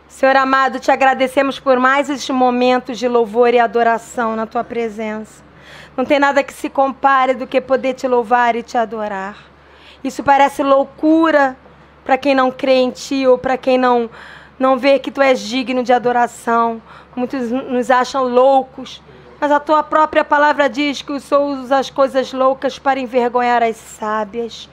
Senhor amado, te agradecemos por mais estes momentos de louvor e adoração na tua presença. Não tem nada que se compare do que poder te louvar e te adorar. Isso parece loucura para quem não crê em ti ou para quem não vê que tu és digno de adoração. Muitos nos acham loucos, mas a tua própria palavra diz que o Senhor usa as coisas loucas para envergonhar as sábias.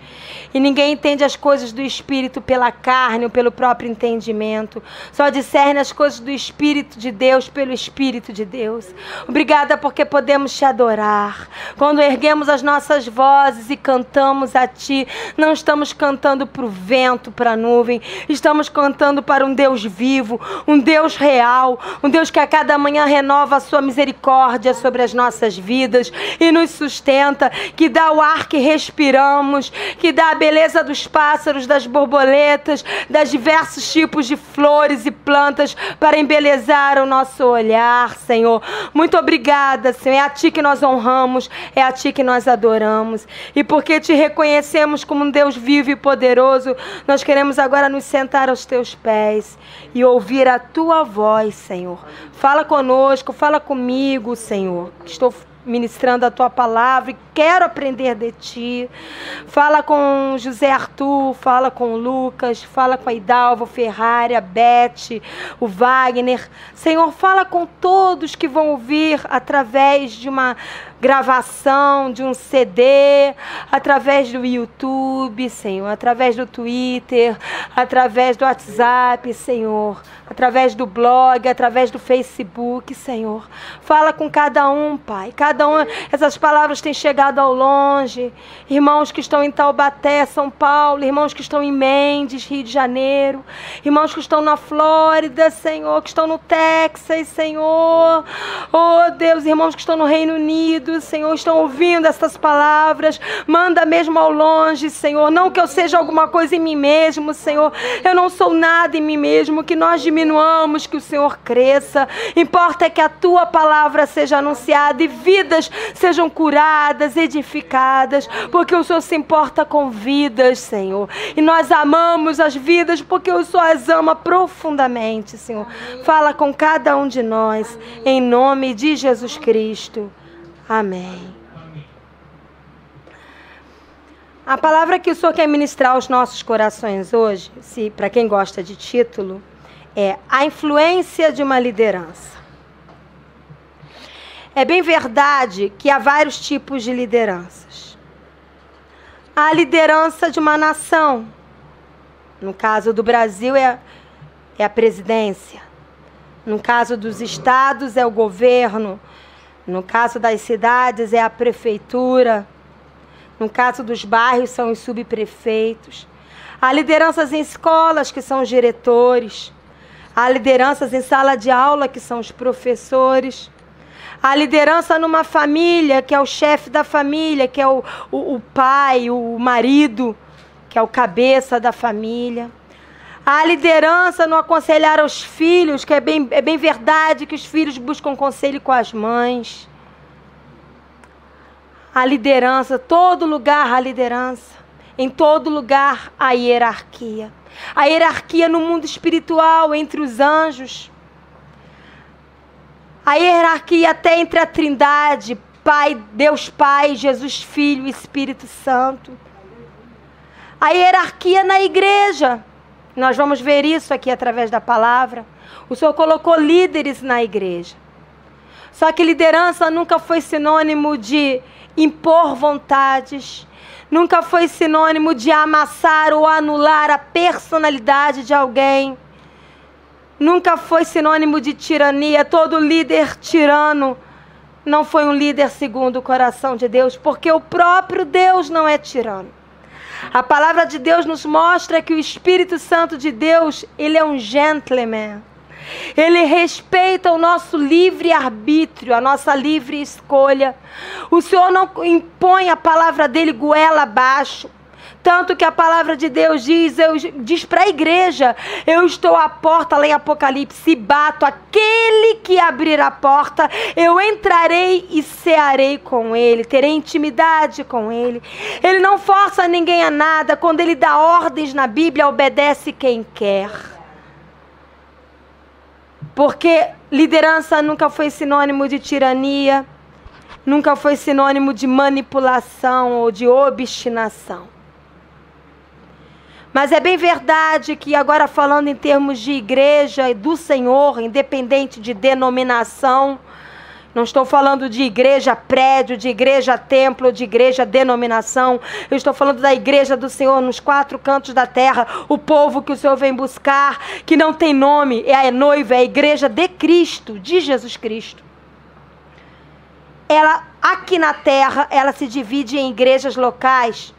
E ninguém entende as coisas do Espírito pela carne ou pelo próprio entendimento. Só discerne as coisas do Espírito de Deus pelo Espírito de Deus. Obrigada porque podemos te adorar. Quando erguemos as nossas vozes e cantamos a ti, não estamos cantando para o vento, para a nuvem. Estamos cantando para um Deus vivo, um Deus real, um Deus que a cada manhã renova a sua misericórdia sobre as nossas vidas e nos sustenta, que dá o ar que respiramos, que dá a beleza dos pássaros, das borboletas, das diversos tipos de flores e plantas para embelezar o nosso olhar, Senhor. Muito obrigada, Senhor. É a ti que nós honramos, é a ti que nós adoramos. E porque te reconhecemos como um Deus vivo e poderoso, nós queremos agora nos sentar aos teus pés e ouvir a tua voz, Senhor. Fala conosco, fala comigo, Senhor, que estou ministrando a tua palavra e quero aprender de ti. Fala com José Arthur, fala com o Lucas, fala com a Idalva, o Ferrari, a Beth, o Wagner. Senhor, fala com todos que vão ouvir através de uma gravação, de um CD, através do YouTube, Senhor, através do Twitter, através do WhatsApp, Senhor, através do blog, através do Facebook, Senhor. Fala com cada um, Pai. Cada um, essas palavras têm chegado ao longe. Irmãos que estão em Taubaté, São Paulo, irmãos que estão em Mendes, Rio de Janeiro, irmãos que estão na Flórida, Senhor, que estão no Texas, Senhor. Oh, Deus, irmãos que estão no Reino Unido, Senhor, estão ouvindo essas palavras. Manda mesmo ao longe, Senhor. Não que eu seja alguma coisa em mim mesmo, Senhor. Eu não sou nada em mim mesmo. Que nós diminuamos, que o Senhor cresça. Importa é que a tua palavra seja anunciada e vidas sejam curadas, edificadas, porque o Senhor se importa com vidas, Senhor. E nós amamos as vidas porque o Senhor as ama profundamente, Senhor. Fala com cada um de nós, em nome de Jesus Cristo. Amém. A palavra que o Senhor quer ministrar aos nossos corações hoje, para quem gosta de título, é a influência de uma liderança. É bem verdade que há vários tipos de lideranças. Há a liderança de uma nação. No caso do Brasil é a presidência. No caso dos estados é o governo. No caso das cidades é a prefeitura. No caso dos bairros são os subprefeitos. Há lideranças em escolas, que são os diretores. Há lideranças em sala de aula, que são os professores. Há liderança numa família, que é o chefe da família, que é o pai, o marido, que é o cabeça da família. Há liderança no aconselhar aos filhos, que é bem verdade que os filhos buscam conselho com as mães. Há liderança, todo lugar há liderança. Em todo lugar há hierarquia. A hierarquia no mundo espiritual, entre os anjos. A hierarquia até entre a Trindade, Pai, Deus Pai, Jesus Filho e Espírito Santo. A hierarquia na igreja. Nós vamos ver isso aqui através da palavra. O Senhor colocou líderes na igreja. Só que liderança nunca foi sinônimo de impor vontades. Nunca foi sinônimo de amassar ou anular a personalidade de alguém. Nunca foi sinônimo de tirania. Todo líder tirano não foi um líder segundo o coração de Deus, porque o próprio Deus não é tirano. A palavra de Deus nos mostra que o Espírito Santo de Deus, ele é um gentleman. Ele respeita o nosso livre-arbítrio, a nossa livre escolha. O Senhor não impõe a palavra dele goela abaixo. Tanto que a palavra de Deus diz para a igreja: eu estou à porta, lá em Apocalipse, e bato. Aquele que abrir a porta, eu entrarei e cearei com ele, terei intimidade com ele. Ele não força ninguém a nada. Quando ele dá ordens na Bíblia, obedece quem quer. Porque liderança nunca foi sinônimo de tirania, nunca foi sinônimo de manipulação ou de obstinação. Mas é bem verdade que agora falando em termos de igreja e do Senhor, independente de denominação, não estou falando de igreja prédio, de igreja templo, de igreja denominação. Eu estou falando da igreja do Senhor nos 4 cantos da terra. O povo que o Senhor vem buscar, que não tem nome, é a noiva, é a igreja de Cristo, de Jesus Cristo. Ela, aqui na terra, ela se divide em igrejas locais.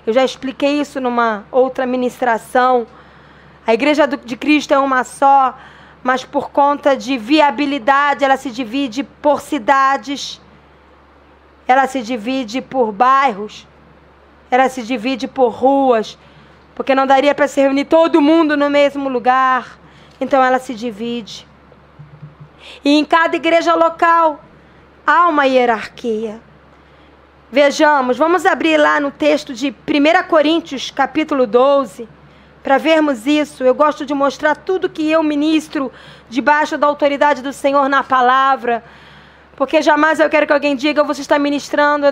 Eu já expliquei isso numa outra ministração. A igreja de Cristo é uma só, mas por conta de viabilidade, ela se divide por cidades, ela se divide por bairros, ela se divide por ruas, porque não daria para se reunir todo mundo no mesmo lugar, então ela se divide. E em cada igreja local há uma hierarquia. Vejamos, vamos abrir lá no texto de 1 Coríntios, capítulo 12, para vermos isso. Eu gosto de mostrar tudo que eu ministro debaixo da autoridade do Senhor na palavra, porque jamais eu quero que alguém diga: você está ministrando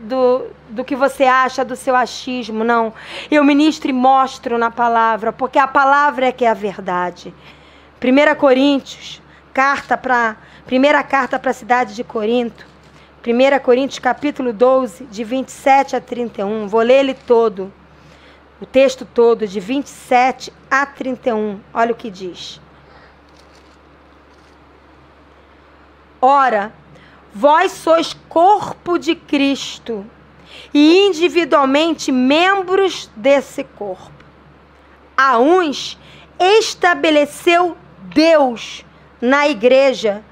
do que você acha, do seu achismo. Não, eu ministro e mostro na palavra, porque a palavra é que é a verdade. 1 Coríntios, primeira carta para a cidade de Corinto, 1 Coríntios capítulo 12, de 27 a 31. Vou ler ele todo. O texto todo, de 27 a 31. Olha o que diz. Ora, vós sois corpo de Cristo e individualmente membros desse corpo. A uns estabeleceu Deus na igreja,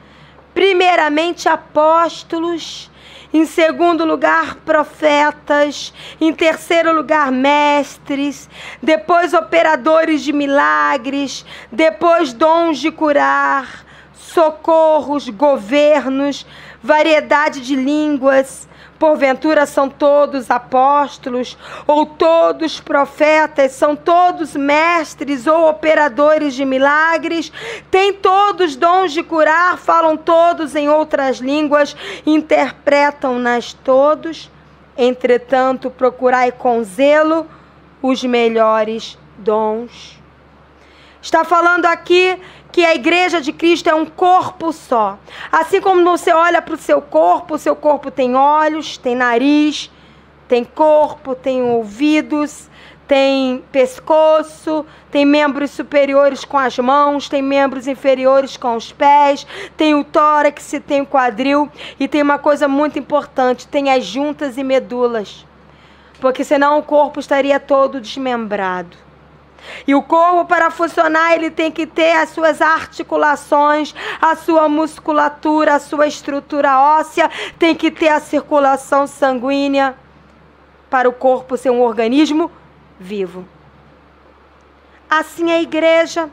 primeiramente apóstolos, em segundo lugar profetas, em terceiro lugar mestres, depois operadores de milagres, depois dons de curar, socorros, governos, variedade de línguas. Porventura são todos apóstolos, ou todos profetas, são todos mestres ou operadores de milagres, têm todos dons de curar, falam todos em outras línguas, interpretam-nas todos. Entretanto, procurai com zelo os melhores dons. Está falando aqui que a igreja de Cristo é um corpo só. Assim como você olha para o seu corpo tem olhos, tem nariz, tem corpo, tem ouvidos, tem pescoço, tem membros superiores com as mãos, tem membros inferiores com os pés, tem o tórax, tem o quadril, e tem uma coisa muito importante, tem as juntas e medulas, porque senão o corpo estaria todo desmembrado. E o corpo, para funcionar, ele tem que ter as suas articulações, a sua musculatura, a sua estrutura óssea, tem que ter a circulação sanguínea para o corpo ser um organismo vivo. Assim é a igreja.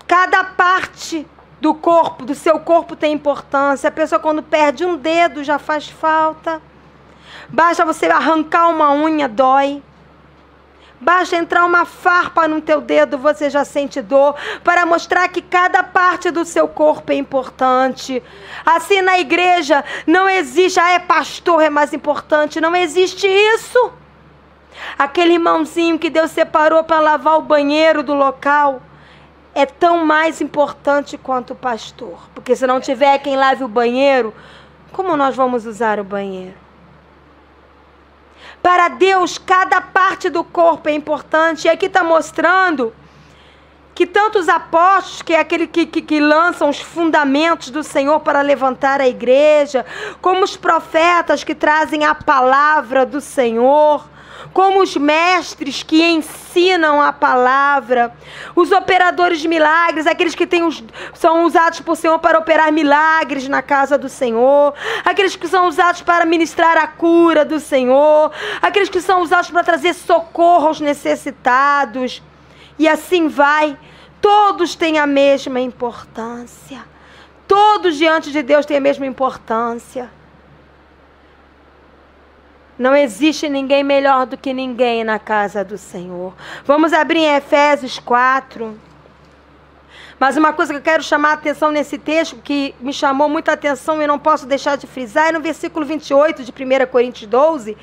Cada parte do corpo, do seu corpo, tem importância. A pessoa, quando perde um dedo, já faz falta. Basta você arrancar uma unha, dói. Basta entrar uma farpa no teu dedo, você já sente dor, para mostrar que cada parte do seu corpo é importante. Assim na igreja não existe, é pastor, é mais importante, não existe isso. Aquele irmãozinho que Deus separou para lavar o banheiro do local é tão mais importante quanto o pastor. Porque se não tiver quem lave o banheiro, como nós vamos usar o banheiro? Para Deus, cada parte do corpo é importante. E aqui está mostrando que tanto os apóstolos, que é aquele que lançam os fundamentos do Senhor para levantar a igreja, como os profetas que trazem a palavra do Senhor, como os mestres que ensinam a palavra, os operadores de milagres, aqueles que são usados por Senhor para operar milagres na casa do Senhor, aqueles que são usados para ministrar a cura do Senhor, aqueles que são usados para trazer socorro aos necessitados, e assim vai. Todos têm a mesma importância, todos diante de Deus têm a mesma importância. Não existe ninguém melhor do que ninguém na casa do Senhor. Vamos abrir em Efésios 4. Mas uma coisa que eu quero chamar a atenção nesse texto, que me chamou muita atenção e não posso deixar de frisar, é no versículo 28 de 1 Coríntios 12.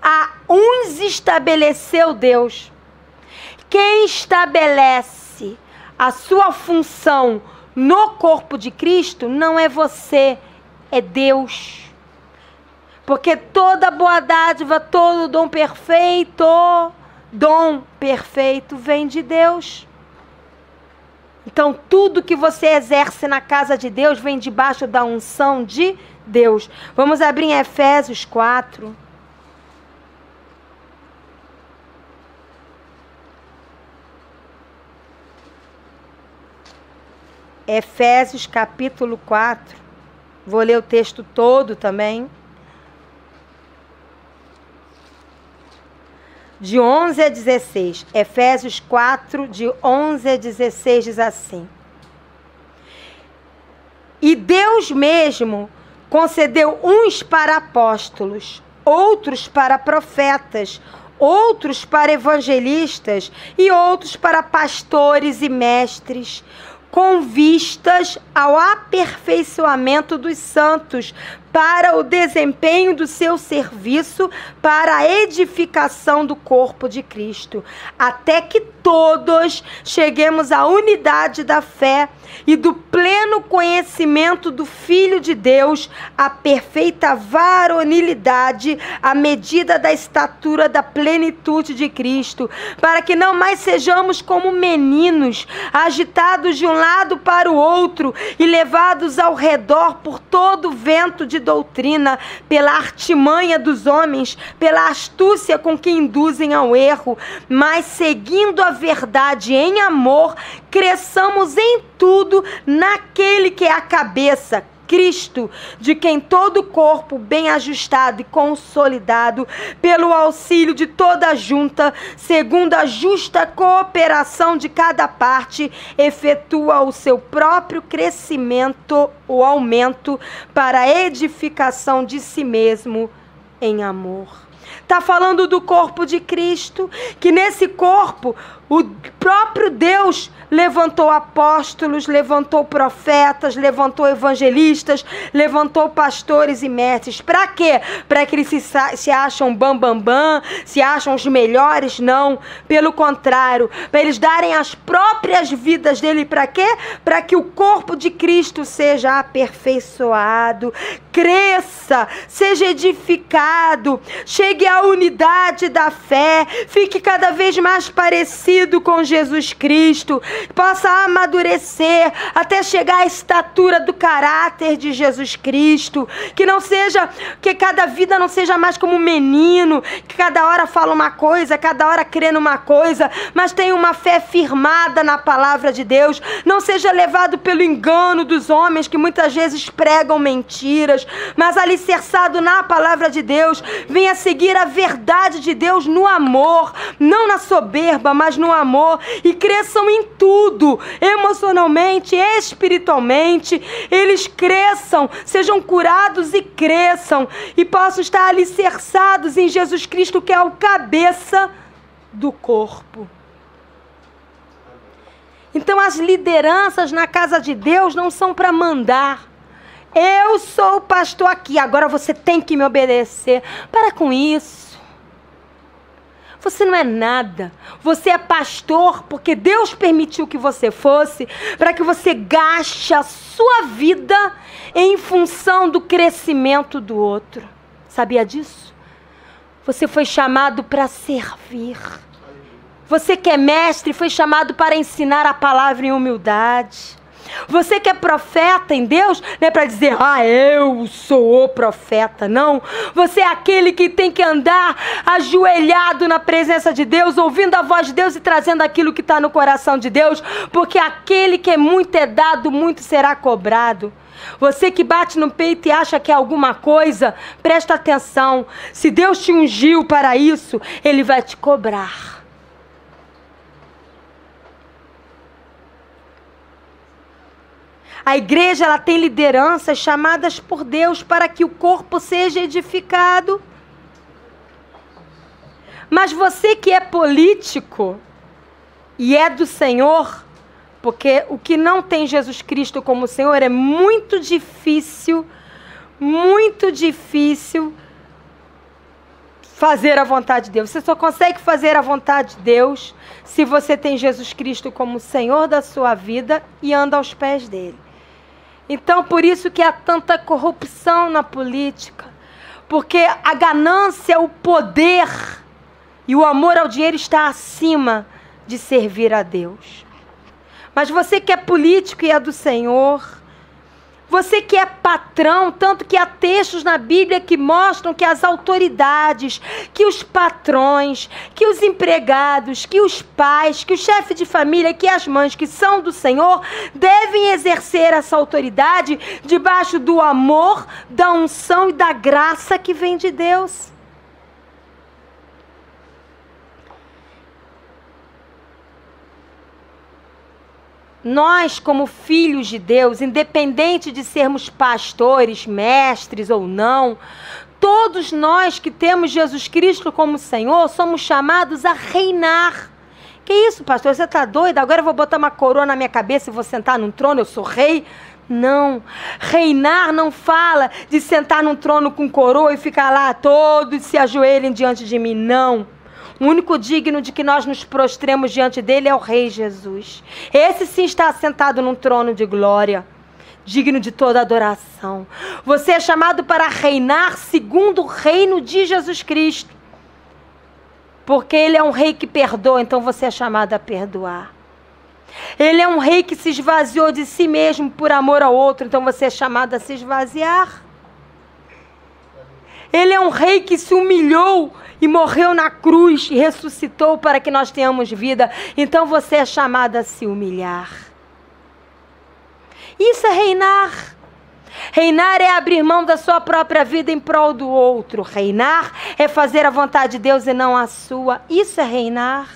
A uns estabeleceu Deus. Quem estabelece a sua função no corpo de Cristo não é você, é Deus. Porque toda boa dádiva, todo dom perfeito vem de Deus. Então, tudo que você exerce na casa de Deus vem debaixo da unção de Deus. Vamos abrir em Efésios 4. Efésios capítulo 4. Vou ler o texto todo também. De 11 a 16. Efésios 4, de 11 a 16, diz assim. E Deus mesmo concedeu uns para apóstolos, outros para profetas, outros para evangelistas e outros para pastores e mestres, com vistas ao aperfeiçoamento dos santos, para o desempenho do seu serviço, para a edificação do corpo de Cristo, até que todos cheguemos à unidade da fé e do pleno conhecimento do Filho de Deus, à perfeita varonilidade, à medida da estatura da plenitude de Cristo, para que não mais sejamos como meninos, agitados de um lado para o outro e levados ao redor por todo o vento de doutrina, pela artimanha dos homens, pela astúcia com que induzem ao erro, mas seguindo a verdade em amor, cresçamos em tudo naquele que é a cabeça, Cristo, de quem todo o corpo, bem ajustado e consolidado, pelo auxílio de toda a junta, segundo a justa cooperação de cada parte, efetua o seu próprio crescimento, o aumento, para a edificação de si mesmo em amor. Está falando do corpo de Cristo, que nesse corpo o próprio Deus levantou apóstolos, levantou profetas, levantou evangelistas, levantou pastores e mestres. Para quê? Para que eles se acham bam, se acham os melhores? Não. Pelo contrário, para eles darem as próprias vidas dele. Para quê? Para que o corpo de Cristo seja aperfeiçoado, cresça, seja edificado, chegue à unidade da fé, fique cada vez mais parecido com Jesus Cristo, possa amadurecer até chegar à estatura do caráter de Jesus Cristo, que cada vida não seja mais como um menino, que cada hora fala uma coisa, cada hora crê numa coisa, mas tenha uma fé firmada na palavra de Deus, não seja levado pelo engano dos homens que muitas vezes pregam mentiras, mas alicerçado na palavra de Deus, venha seguir a verdade de Deus no amor, não na soberba, mas no amor, e cresçam em tudo, emocionalmente, espiritualmente, eles cresçam, sejam curados e cresçam, e possam estar alicerçados em Jesus Cristo, que é o cabeça do corpo. Então as lideranças na casa de Deus não são para mandar. Eu sou o pastor aqui, agora você tem que me obedecer. Para com isso. Você não é nada. Você é pastor porque Deus permitiu que você fosse, para que você gaste a sua vida em função do crescimento do outro. Sabia disso? Você foi chamado para servir. Você que é mestre foi chamado para ensinar a palavra em humildade. Você que é profeta em Deus, não é para dizer, eu sou o profeta, não. Você é aquele que tem que andar ajoelhado na presença de Deus, ouvindo a voz de Deus e trazendo aquilo que está no coração de Deus, porque aquele que muito é dado, muito será cobrado. Você que bate no peito e acha que é alguma coisa, presta atenção. Se Deus te ungiu para isso, Ele vai te cobrar. A igreja, ela tem lideranças chamadas por Deus para que o corpo seja edificado. Mas você que é político e é do Senhor, Porque o que não tem Jesus Cristo como Senhor é muito difícil fazer a vontade de Deus. Você só consegue fazer a vontade de Deus se você tem Jesus Cristo como Senhor da sua vida e anda aos pés dele. Então, por isso que há tanta corrupção na política. Porque a ganância, o poder e o amor ao dinheiro está acima de servir a Deus. Mas você que é político e é do Senhor, você que é patrão, tanto que há textos na Bíblia que mostram que as autoridades, que os patrões, que os empregados, que os pais, que o chefe de família, que as mães que são do Senhor, devem exercer essa autoridade debaixo do amor, da unção e da graça que vem de Deus. Nós, como filhos de Deus, independente de sermos pastores, mestres ou não, todos nós que temos Jesus Cristo como Senhor, somos chamados a reinar. Que isso, pastor? Você está doido? Agora eu vou botar uma coroa na minha cabeça e vou sentar num trono, eu sou rei? Não. Reinar não fala de sentar num trono com coroa e ficar lá, todos se ajoelhem diante de mim. Não. O único digno de que nós nos prostremos diante dele é o Rei Jesus. Esse sim está sentado num trono de glória, digno de toda adoração. Você é chamado para reinar segundo o reino de Jesus Cristo. Porque ele é um rei que perdoa, então você é chamado a perdoar. Ele é um rei que se esvaziou de si mesmo por amor ao outro, então você é chamado a se esvaziar. Ele é um rei que se humilhou e morreu na cruz e ressuscitou para que nós tenhamos vida. Então você é chamado a se humilhar. Isso é reinar. Reinar é abrir mão da sua própria vida em prol do outro. Reinar é fazer a vontade de Deus e não a sua. Isso é reinar.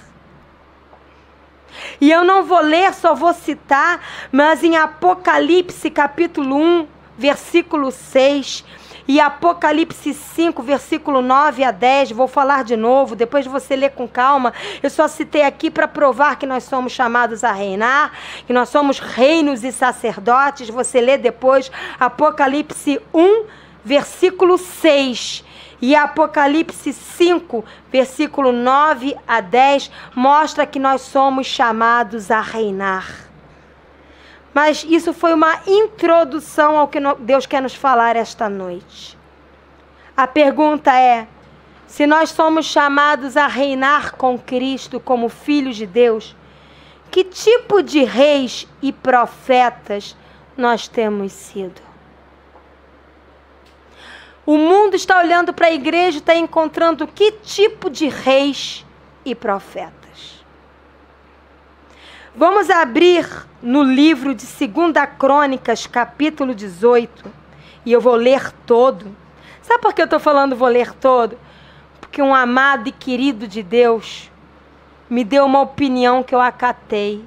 E eu não vou ler, só vou citar, mas em Apocalipse capítulo 1, versículo 6... e Apocalipse 5, versículo 9 a 10, vou falar de novo, depois de você ler com calma. Eu só citei aqui para provar que nós somos chamados a reinar, que nós somos reinos e sacerdotes. Você lê depois Apocalipse 1, versículo 6. E Apocalipse 5, versículo 9 a 10, mostra que nós somos chamados a reinar. Mas isso foi uma introdução ao que Deus quer nos falar esta noite. A pergunta é, se nós somos chamados a reinar com Cristo como filhos de Deus, que tipo de reis e profetas nós temos sido? O mundo está olhando para a igreja e está encontrando que tipo de reis e profetas. Vamos abrir no livro de 2 Crônicas, capítulo 18, e eu vou ler todo. Sabe por que eu estou falando vou ler todo? Porque um amado e querido de Deus me deu uma opinião que eu acatei.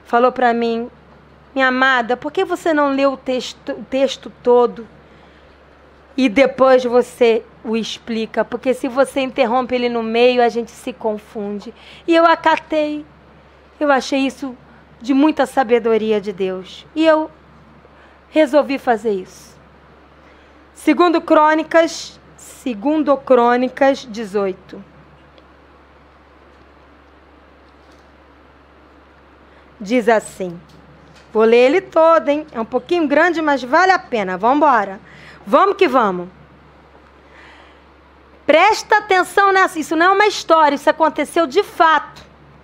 Falou para mim, minha amada, por que você não leu o texto todo? E depois você o explica, porque se você interrompe ele no meio, a gente se confunde. E eu acatei. Eu achei isso de muita sabedoria de Deus. E eu resolvi fazer isso. 2 Crônicas 18. Diz assim. Vou ler ele todo, hein? É um pouquinho grande, mas vale a pena. Vamos embora. Vamos que vamos. Presta atenção nessa. Isso não é uma história, isso aconteceu de fato.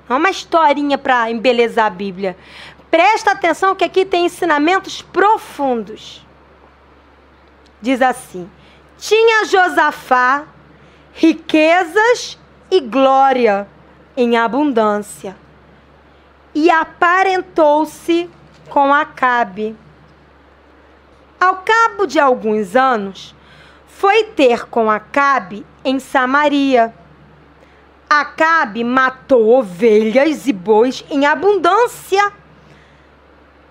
Não é uma historinha para embelezar a Bíblia. Presta atenção que aqui tem ensinamentos profundos. Diz assim: tinha Josafá riquezas e glória em abundância, e aparentou-se com Acabe. Ao cabo de alguns anos, foi ter com Acabe em Samaria. Acabe matou ovelhas e bois em abundância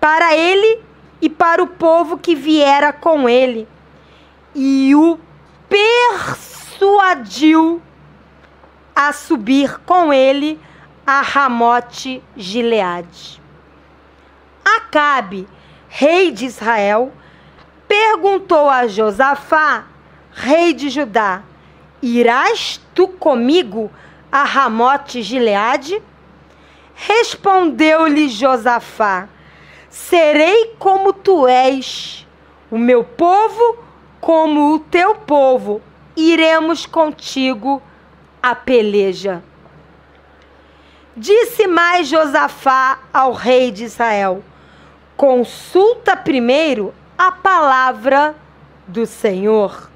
para ele e para o povo que viera com ele, e o persuadiu a subir com ele a Ramote Gileade. Acabe, rei de Israel, perguntou a Josafá, rei de Judá: irás tu comigo a Ramote-Gileade? Respondeu-lhe Josafá: serei como tu és, o meu povo como o teu povo, iremos contigo à peleja. Disse mais Josafá ao rei de Israel: consulta primeiro a palavra do Senhor.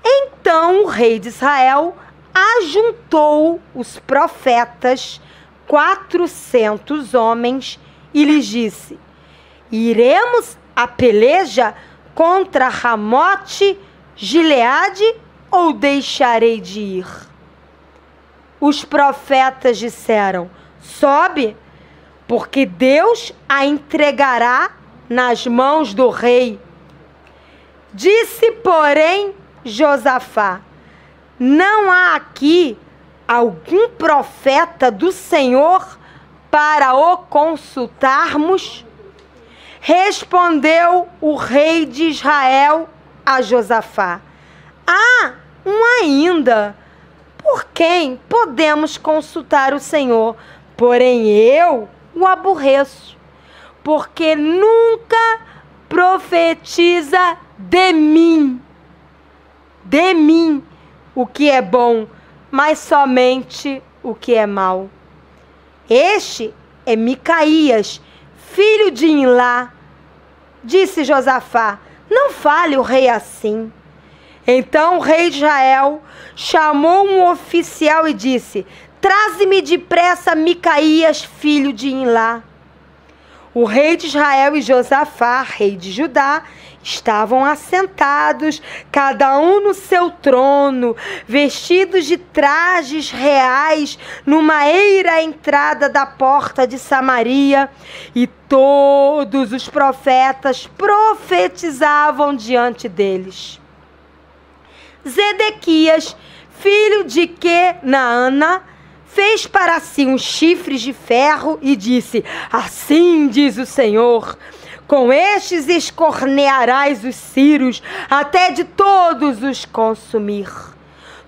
Então o rei de Israel ajuntou os profetas, 400 homens, e lhes disse: iremos à peleja contra Ramote-Gileade ou deixarei de ir? Os profetas disseram: sobe, porque Deus a entregará nas mãos do rei. Disse, porém, Josafá: não há aqui algum profeta do Senhor para o consultarmos? Respondeu o rei de Israel a Josafá: há um ainda, por quem podemos consultar o Senhor, porém eu o aborreço, porque nunca profetiza de mim o que é bom, mas somente o que é mau. Este é Micaías, filho de Imlá. Disse Josafá: não fale o rei assim. Então o rei de Israel chamou um oficial e disse: traze-me depressa Micaías, filho de Imlá. O rei de Israel e Josafá, rei de Judá, estavam assentados, cada um no seu trono, vestidos de trajes reais, numa eira entrada da porta de Samaria, e todos os profetas profetizavam diante deles. Zedequias, filho de Kenaana, fez para si uns chifres de ferro e disse: assim diz o Senhor, com estes escornearás os círios, até de todos os consumir.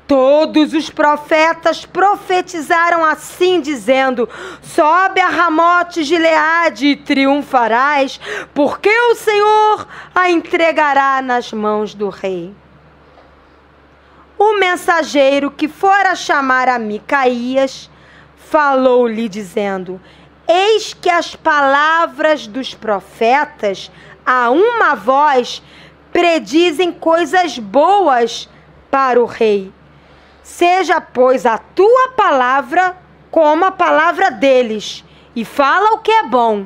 Todos os profetas profetizaram assim, dizendo: sobe a Ramote-Gileade e triunfarás, porque o Senhor a entregará nas mãos do rei. O mensageiro que fora chamar a Micaías falou-lhe, dizendo: eis que as palavras dos profetas, a uma voz, predizem coisas boas para o rei. Seja, pois, a tua palavra como a palavra deles, e fala o que é bom.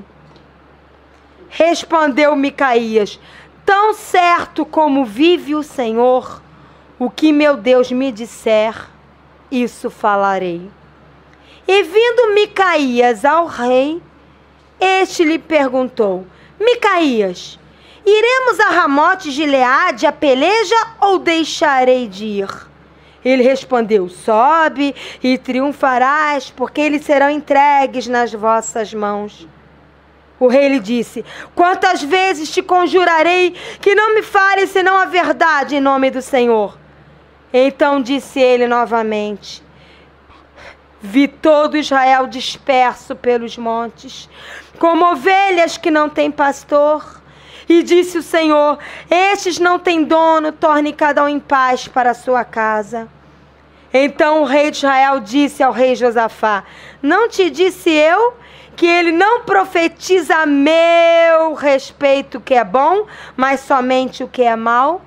Respondeu Micaías: tão certo como vive o Senhor, o que meu Deus me disser, isso falarei. E vindo Micaías ao rei, este lhe perguntou: Micaías, iremos a Ramote-Gileade a peleja ou deixarei de ir? Ele respondeu: sobe e triunfarás, porque eles serão entregues nas vossas mãos. O rei lhe disse: quantas vezes te conjurarei que não me fales senão a verdade em nome do Senhor? Então disse ele novamente: vi todo Israel disperso pelos montes, como ovelhas que não têm pastor. E disse o Senhor: estes não têm dono, torne cada um em paz para a sua casa. Então o rei de Israel disse ao rei Josafá: não te disse eu que ele não profetiza a meu respeito o que é bom, mas somente o que é mau?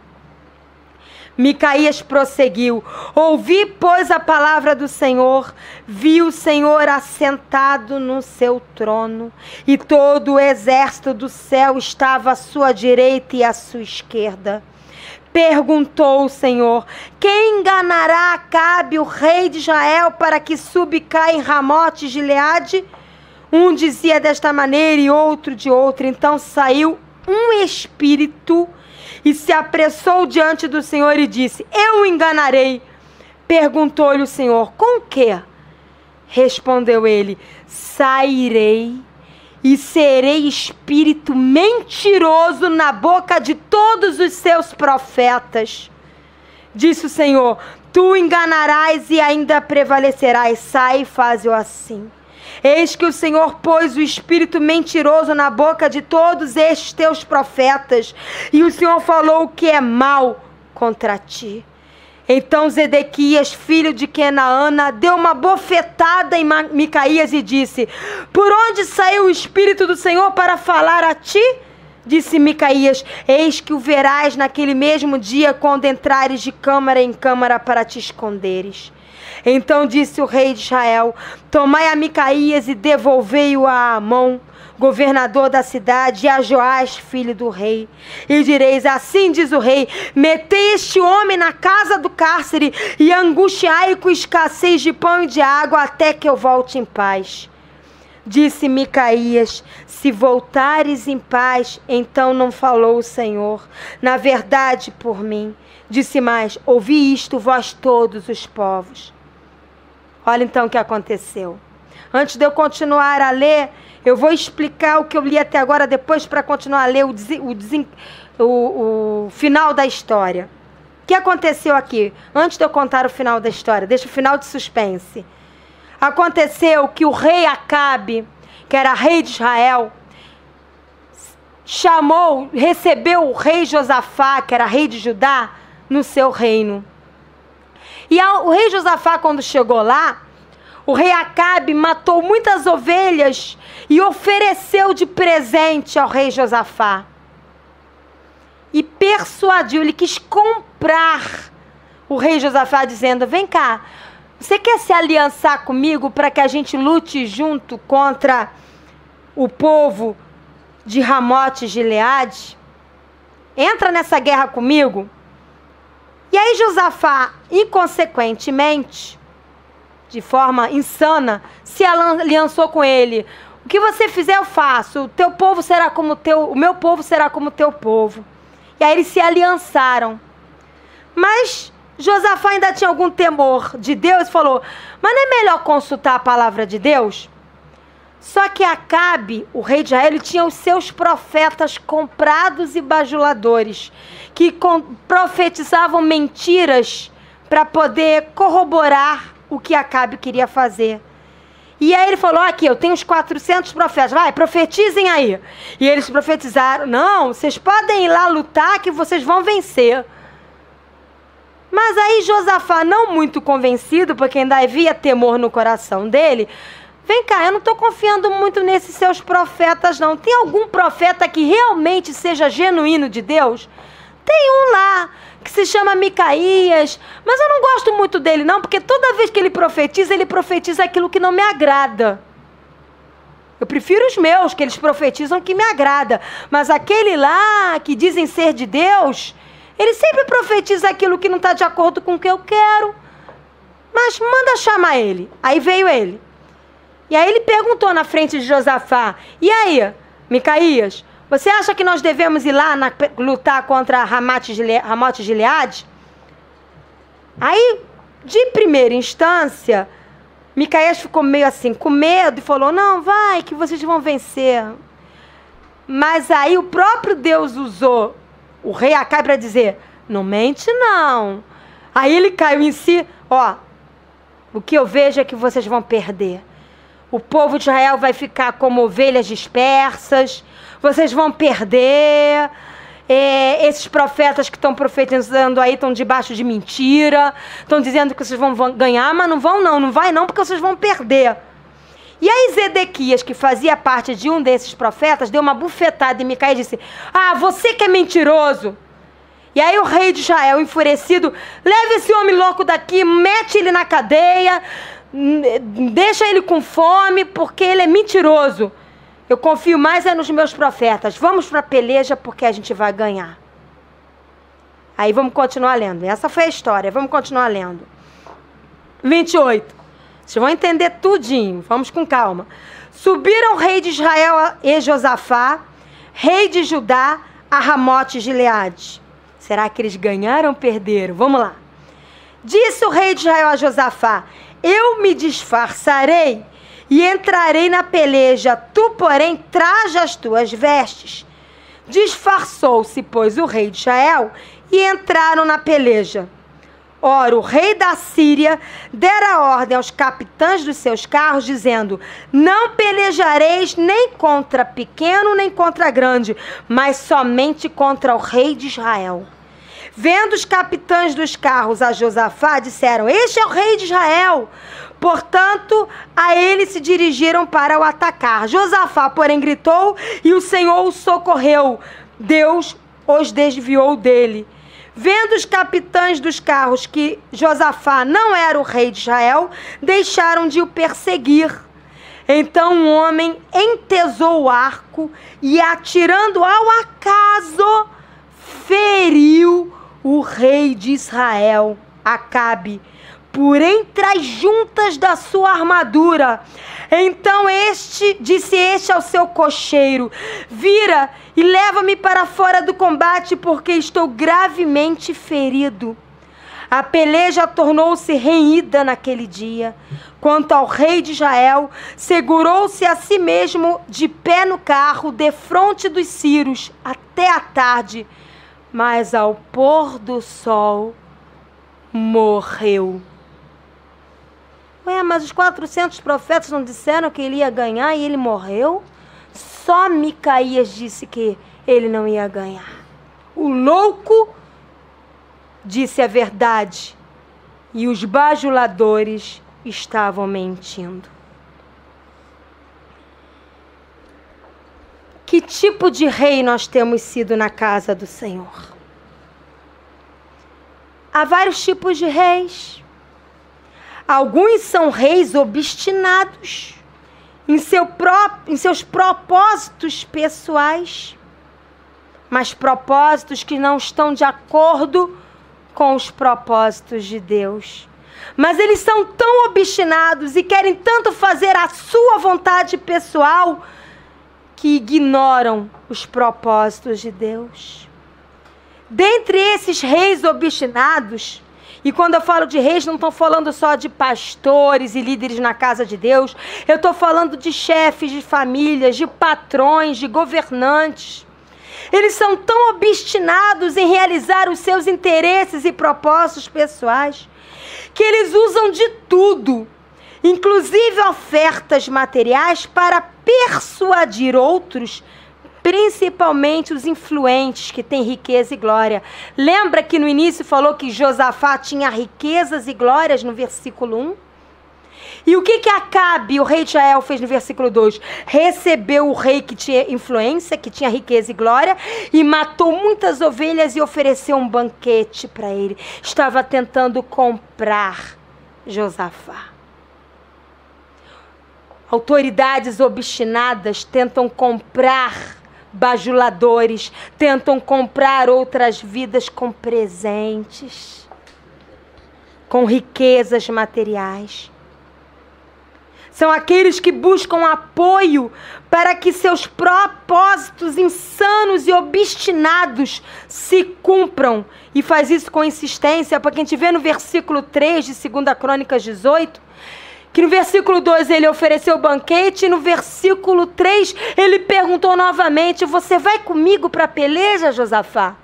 Micaías prosseguiu: ouvi, pois, a palavra do Senhor, vi o Senhor assentado no seu trono, e todo o exército do céu estava à sua direita e à sua esquerda. Perguntou o Senhor: quem enganará Acabe, o rei de Israel, para que subcaia em Ramote-Gileade? Um dizia desta maneira e outro de outra. Então saiu um espírito e se apressou diante do Senhor e disse: eu o enganarei. Perguntou-lhe o Senhor: com quê? Respondeu ele: sairei e serei espírito mentiroso na boca de todos os seus profetas. Disse o Senhor: tu enganarás e ainda prevalecerás. Sai e faze-o assim. Eis que o Senhor pôs o espírito mentiroso na boca de todos estes teus profetas, e o Senhor falou o que é mal contra ti. Então Zedequias, filho de Kenaana, deu uma bofetada em Micaías e disse: por onde saiu o espírito do Senhor para falar a ti? Disse Micaías: eis que o verás naquele mesmo dia, quando entrares de câmara em câmara para te esconderes. Então disse o rei de Israel: tomai a Micaías e devolvei-o a Amon, governador da cidade, e a Joás, filho do rei. E direis: assim diz o rei: metei este homem na casa do cárcere e angustiai-o com escassez de pão e de água, até que eu volte em paz. Disse Micaías: se voltares em paz, então não falou o Senhor, na verdade por mim. Disse mais: ouvi isto, vós todos os povos. Olha então o que aconteceu. Antes de eu continuar a ler, eu vou explicar o que eu li até agora, depois para continuar a ler o final da história. O que aconteceu aqui? Antes de eu contar o final da história, deixa o final de suspense. Aconteceu que o rei Acabe, que era rei de Israel, recebeu o rei Josafá, que era rei de Judá, no seu reino. E o rei Josafá, quando chegou lá, o rei Acabe matou muitas ovelhas e ofereceu de presente ao rei Josafá. E persuadiu, ele quis comprar o rei Josafá, dizendo: vem cá, você quer se aliançar comigo para que a gente lute junto contra o povo de Ramote Gileade? Entra nessa guerra comigo. E aí Josafá, inconsequentemente, de forma insana, se aliançou com ele. O que você fizer eu faço, o teu povo será como o meu povo será como o teu povo. E aí eles se aliançaram. Mas Josafá ainda tinha algum temor de Deus e falou: mas não é melhor consultar a palavra de Deus? Só que Acabe, o rei de Israel, ele tinha os seus profetas comprados e bajuladores, que profetizavam mentiras para poder corroborar o que Acabe queria fazer. E aí ele falou: aqui, eu tenho uns 400 profetas, vai, profetizem aí. E eles profetizaram: não, vocês podem ir lá lutar que vocês vão vencer. Mas aí Josafá, não muito convencido, porque ainda havia temor no coração dele: vem cá, eu não estou confiando muito nesses seus profetas, não. Tem algum profeta que realmente seja genuíno de Deus? Tem um lá, que se chama Micaías, mas eu não gosto muito dele, não, porque toda vez que ele profetiza aquilo que não me agrada. Eu prefiro os meus, que eles profetizam que me agrada. Mas aquele lá, que dizem ser de Deus, ele sempre profetiza aquilo que não está de acordo com o que eu quero. Mas manda chamar ele. Aí veio ele. E aí ele perguntou na frente de Josafá: e aí, Micaías, você acha que nós devemos ir lá lutar contra Ramote Gileade? Aí, de primeira instância, Micaías ficou meio assim, com medo, e falou: não, vai, que vocês vão vencer. Mas aí o próprio Deus usou o rei Acabe para dizer: não mente não. Aí ele caiu em si: ó, o que eu vejo é que vocês vão perder. O povo de Israel vai ficar como ovelhas dispersas, vocês vão perder. Esses profetas que estão profetizando aí estão debaixo de mentira, estão dizendo que vocês vão ganhar, mas não vão não vai não, porque vocês vão perder. E aí Zedequias, que fazia parte de um desses profetas, deu uma bufetada em Micaías e disse: ah, você que é mentiroso. E aí o rei de Israel, enfurecido: leva esse homem louco daqui, mete ele na cadeia, deixa ele com fome, porque ele é mentiroso. Eu confio mais nos meus profetas. Vamos para a peleja, porque a gente vai ganhar. Aí vamos continuar lendo. Essa foi a história. Vamos continuar lendo. 28. Vocês vão entender tudinho. Vamos com calma. Subiram o rei de Israel e Josafá, rei de Judá, a Ramote Gileade. Será que eles ganharam ou perderam? Vamos lá. Disse o rei de Israel a Josafá: eu me disfarçarei e entrarei na peleja. Tu, porém, traja as tuas vestes. Disfarçou-se, pois, o rei de Israel e entraram na peleja. Ora, o rei da Síria dera ordem aos capitães dos seus carros, dizendo: não pelejareis nem contra pequeno, nem contra grande, mas somente contra o rei de Israel. Vendo os capitães dos carros a Josafá, disseram: este é o rei de Israel. Portanto, a ele se dirigiram para o atacar. Josafá, porém, gritou e o Senhor o socorreu. Deus os desviou dele. Vendo os capitães dos carros que Josafá não era o rei de Israel, deixaram de o perseguir. Então um homem entesou o arco e, atirando ao acaso, feriu o rei de Israel, Acabe, por entre as juntas da sua armadura. Então disse este ao seu cocheiro: vira e leva-me para fora do combate, porque estou gravemente ferido. A peleja tornou-se renhida naquele dia. Quanto ao rei de Israel, segurou-se a si mesmo de pé no carro, defronte dos sírios, até a tarde. Mas ao pôr do sol, morreu. Ué, mas os 400 profetas não disseram que ele ia ganhar e ele morreu? Só Micaías disse que ele não ia ganhar. O louco disse a verdade e os bajuladores estavam mentindo. Que tipo de rei nós temos sido na casa do Senhor? Há vários tipos de reis. Alguns são reis obstinados em seus propósitos pessoais, mas propósitos que não estão de acordo com os propósitos de Deus. Mas eles são tão obstinados e querem tanto fazer a sua vontade pessoal que ignoram os propósitos de Deus. Dentre esses reis obstinados, e quando eu falo de reis, não estou falando só de pastores e líderes na casa de Deus. Eu estou falando de chefes de famílias, de patrões, de governantes. Eles são tão obstinados em realizar os seus interesses e propósitos pessoais, que eles usam de tudo, inclusive ofertas materiais, para persuadir outros, principalmente os influentes que têm riqueza e glória. Lembra que no início falou que Josafá tinha riquezas e glórias no versículo 1? E o que Acabe, o rei de Israel, fez no versículo 2? Recebeu o rei que tinha influência, que tinha riqueza e glória, e matou muitas ovelhas e ofereceu um banquete para ele. Estava tentando comprar Josafá. Autoridades obstinadas tentam comprar bajuladores, tentam comprar outras vidas com presentes, com riquezas materiais. São aqueles que buscam apoio para que seus propósitos insanos e obstinados se cumpram. E faz isso com insistência, porque a gente vê no versículo 3 de 2 Crônicas 18, que no versículo 2 ele ofereceu o banquete, e no versículo 3 ele perguntou novamente: você vai comigo para a peleja, Josafá?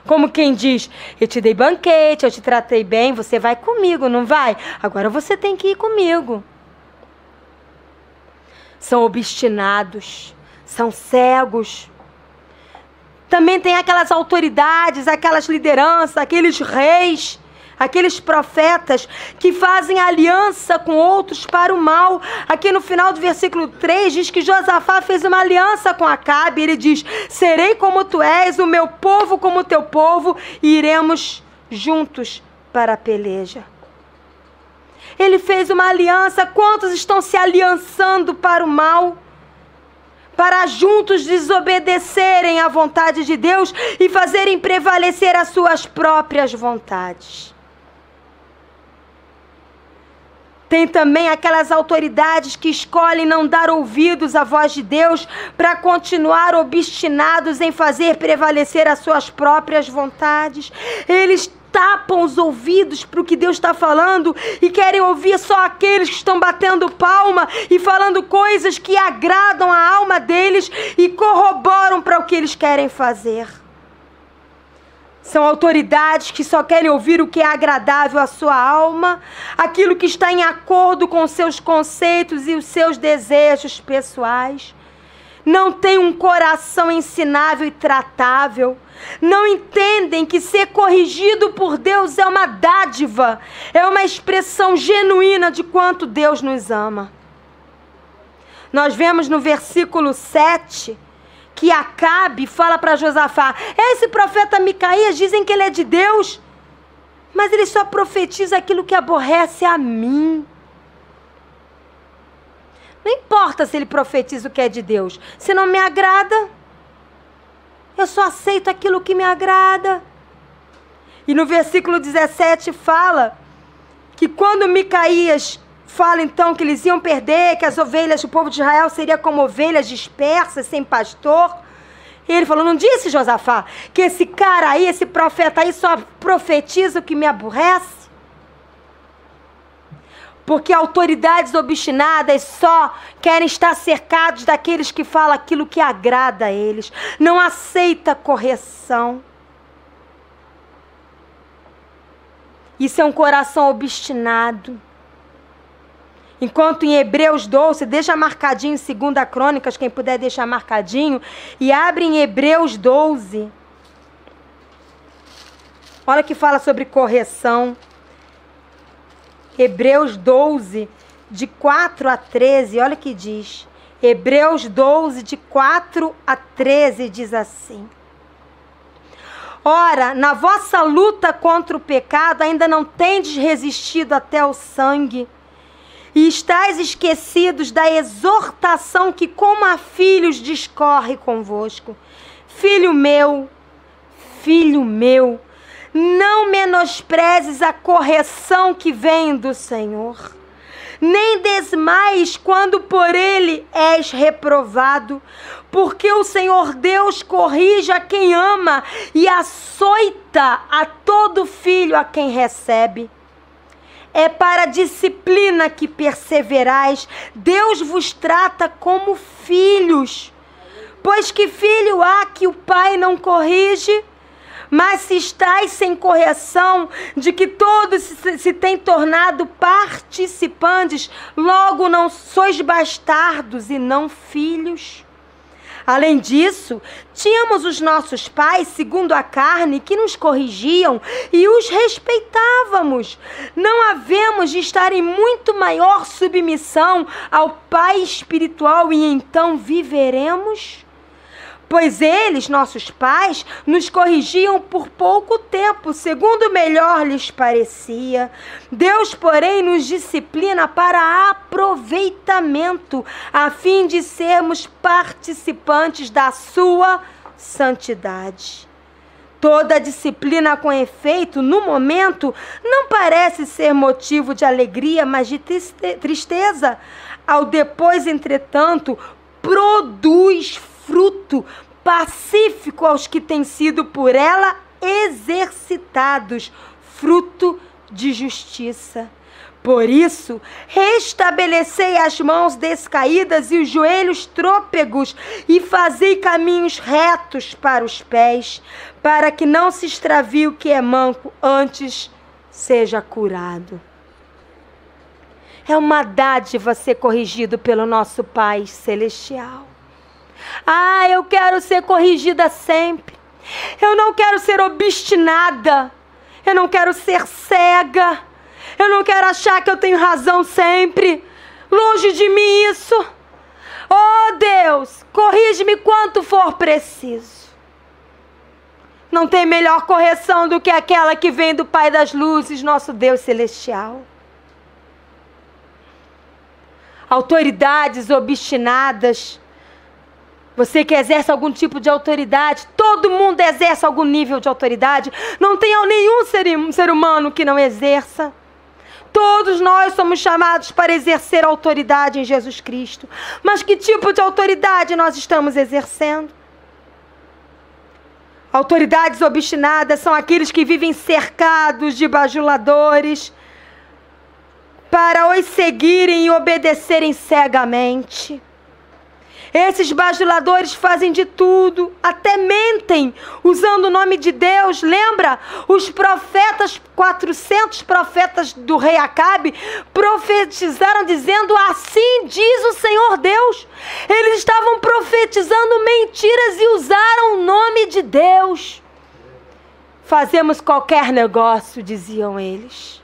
Como quem diz: eu te dei banquete, eu te tratei bem, você vai comigo, não vai? Agora você tem que ir comigo. São obstinados, são cegos. Também tem aquelas autoridades, aquelas lideranças, aqueles reis, aqueles profetas que fazem aliança com outros para o mal. Aqui no final do versículo 3 diz que Josafá fez uma aliança com Acabe. Ele diz: serei como tu és, o meu povo como o teu povo, e iremos juntos para a peleja. Ele fez uma aliança. Quantos estão se aliançando para o mal? Para juntos desobedecerem à vontade de Deus e fazerem prevalecer as suas próprias vontades. Tem também aquelas autoridades que escolhem não dar ouvidos à voz de Deus para continuar obstinados em fazer prevalecer as suas próprias vontades. Eles tapam os ouvidos para o que Deus está falando e querem ouvir só aqueles que estão batendo palma e falando coisas que agradam a alma deles e corroboram para o que eles querem fazer. São autoridades que só querem ouvir o que é agradável à sua alma, aquilo que está em acordo com seus conceitos e os seus desejos pessoais. Não têm um coração ensinável e tratável. Não entendem que ser corrigido por Deus é uma dádiva, é uma expressão genuína de quanto Deus nos ama. Nós vemos no versículo 7... que Acabe fala para Josafá: esse profeta Micaías, dizem que ele é de Deus, mas ele só profetiza aquilo que aborrece a mim. Não importa se ele profetiza o que é de Deus, se não me agrada, eu só aceito aquilo que me agrada. E no versículo 17 fala que quando Micaías fala então que eles iam perder, que as ovelhas do povo de Israel seria como ovelhas dispersas, sem pastor. E ele falou: não disse, Josafá, que esse cara aí, esse profeta aí só profetiza o que me aborrece? Porque autoridades obstinadas só querem estar cercados daqueles que falam aquilo que agrada a eles. Não aceita correção. Isso é um coração obstinado. Enquanto em Hebreus 12, deixa marcadinho em 2 Crônicas, quem puder deixar marcadinho, e abre em Hebreus 12. Olha que fala sobre correção. Hebreus 12, de 4 a 13, olha que diz. Hebreus 12, de 4 a 13, diz assim: ora, na vossa luta contra o pecado, ainda não tendes resistido até o sangue, e estáis esquecidos da exortação que como a filhos discorre convosco. Filho meu, não menosprezes a correção que vem do Senhor, nem desmaies quando por ele és reprovado, porque o Senhor Deus corrige a quem ama e açoita a todo filho a quem recebe. É para a disciplina que perseverais. Deus vos trata como filhos. Pois que filho há que o pai não corrige? Mas se estáis sem correção, de que todos se têm tornado participantes, logo não sois bastardos e não filhos. Além disso, tínhamos os nossos pais, segundo a carne, que nos corrigiam e os respeitávamos. Não havemos de estar em muito maior submissão ao Pai espiritual e então viveremos? Pois eles, nossos pais, nos corrigiam por pouco tempo, segundo melhor lhes parecia. Deus, porém, nos disciplina para aproveitamento, a fim de sermos participantes da sua santidade. Toda disciplina com efeito, no momento, não parece ser motivo de alegria, mas de tristeza. Ao depois, entretanto, produz fruto pacífico aos que têm sido por ela exercitados, fruto de justiça. Por isso, restabelecei as mãos descaídas e os joelhos trôpegos e fazei caminhos retos para os pés, para que não se extravie o que é manco, antes seja curado. É uma dádiva ser corrigido pelo nosso Pai Celestial. Ah, eu quero ser corrigida sempre. Eu não quero ser obstinada. Eu não quero ser cega. Eu não quero achar que eu tenho razão sempre. Longe de mim isso. Oh Deus, corrige-me quanto for preciso. Não tem melhor correção do que aquela que vem do Pai das Luzes, nosso Deus Celestial. Autoridades obstinadas. Você que exerce algum tipo de autoridade, todo mundo exerce algum nível de autoridade. Não tem nenhum ser humano que não exerça. Todos nós somos chamados para exercer autoridade em Jesus Cristo. Mas que tipo de autoridade nós estamos exercendo? Autoridades obstinadas são aqueles que vivem cercados de bajuladores para os seguirem e obedecerem cegamente. Esses bajuladores fazem de tudo, até mentem, usando o nome de Deus. Lembra? Os profetas, 400 profetas do rei Acabe, profetizaram dizendo: assim diz o Senhor Deus. Eles estavam profetizando mentiras e usaram o nome de Deus. Fazemos qualquer negócio, diziam eles.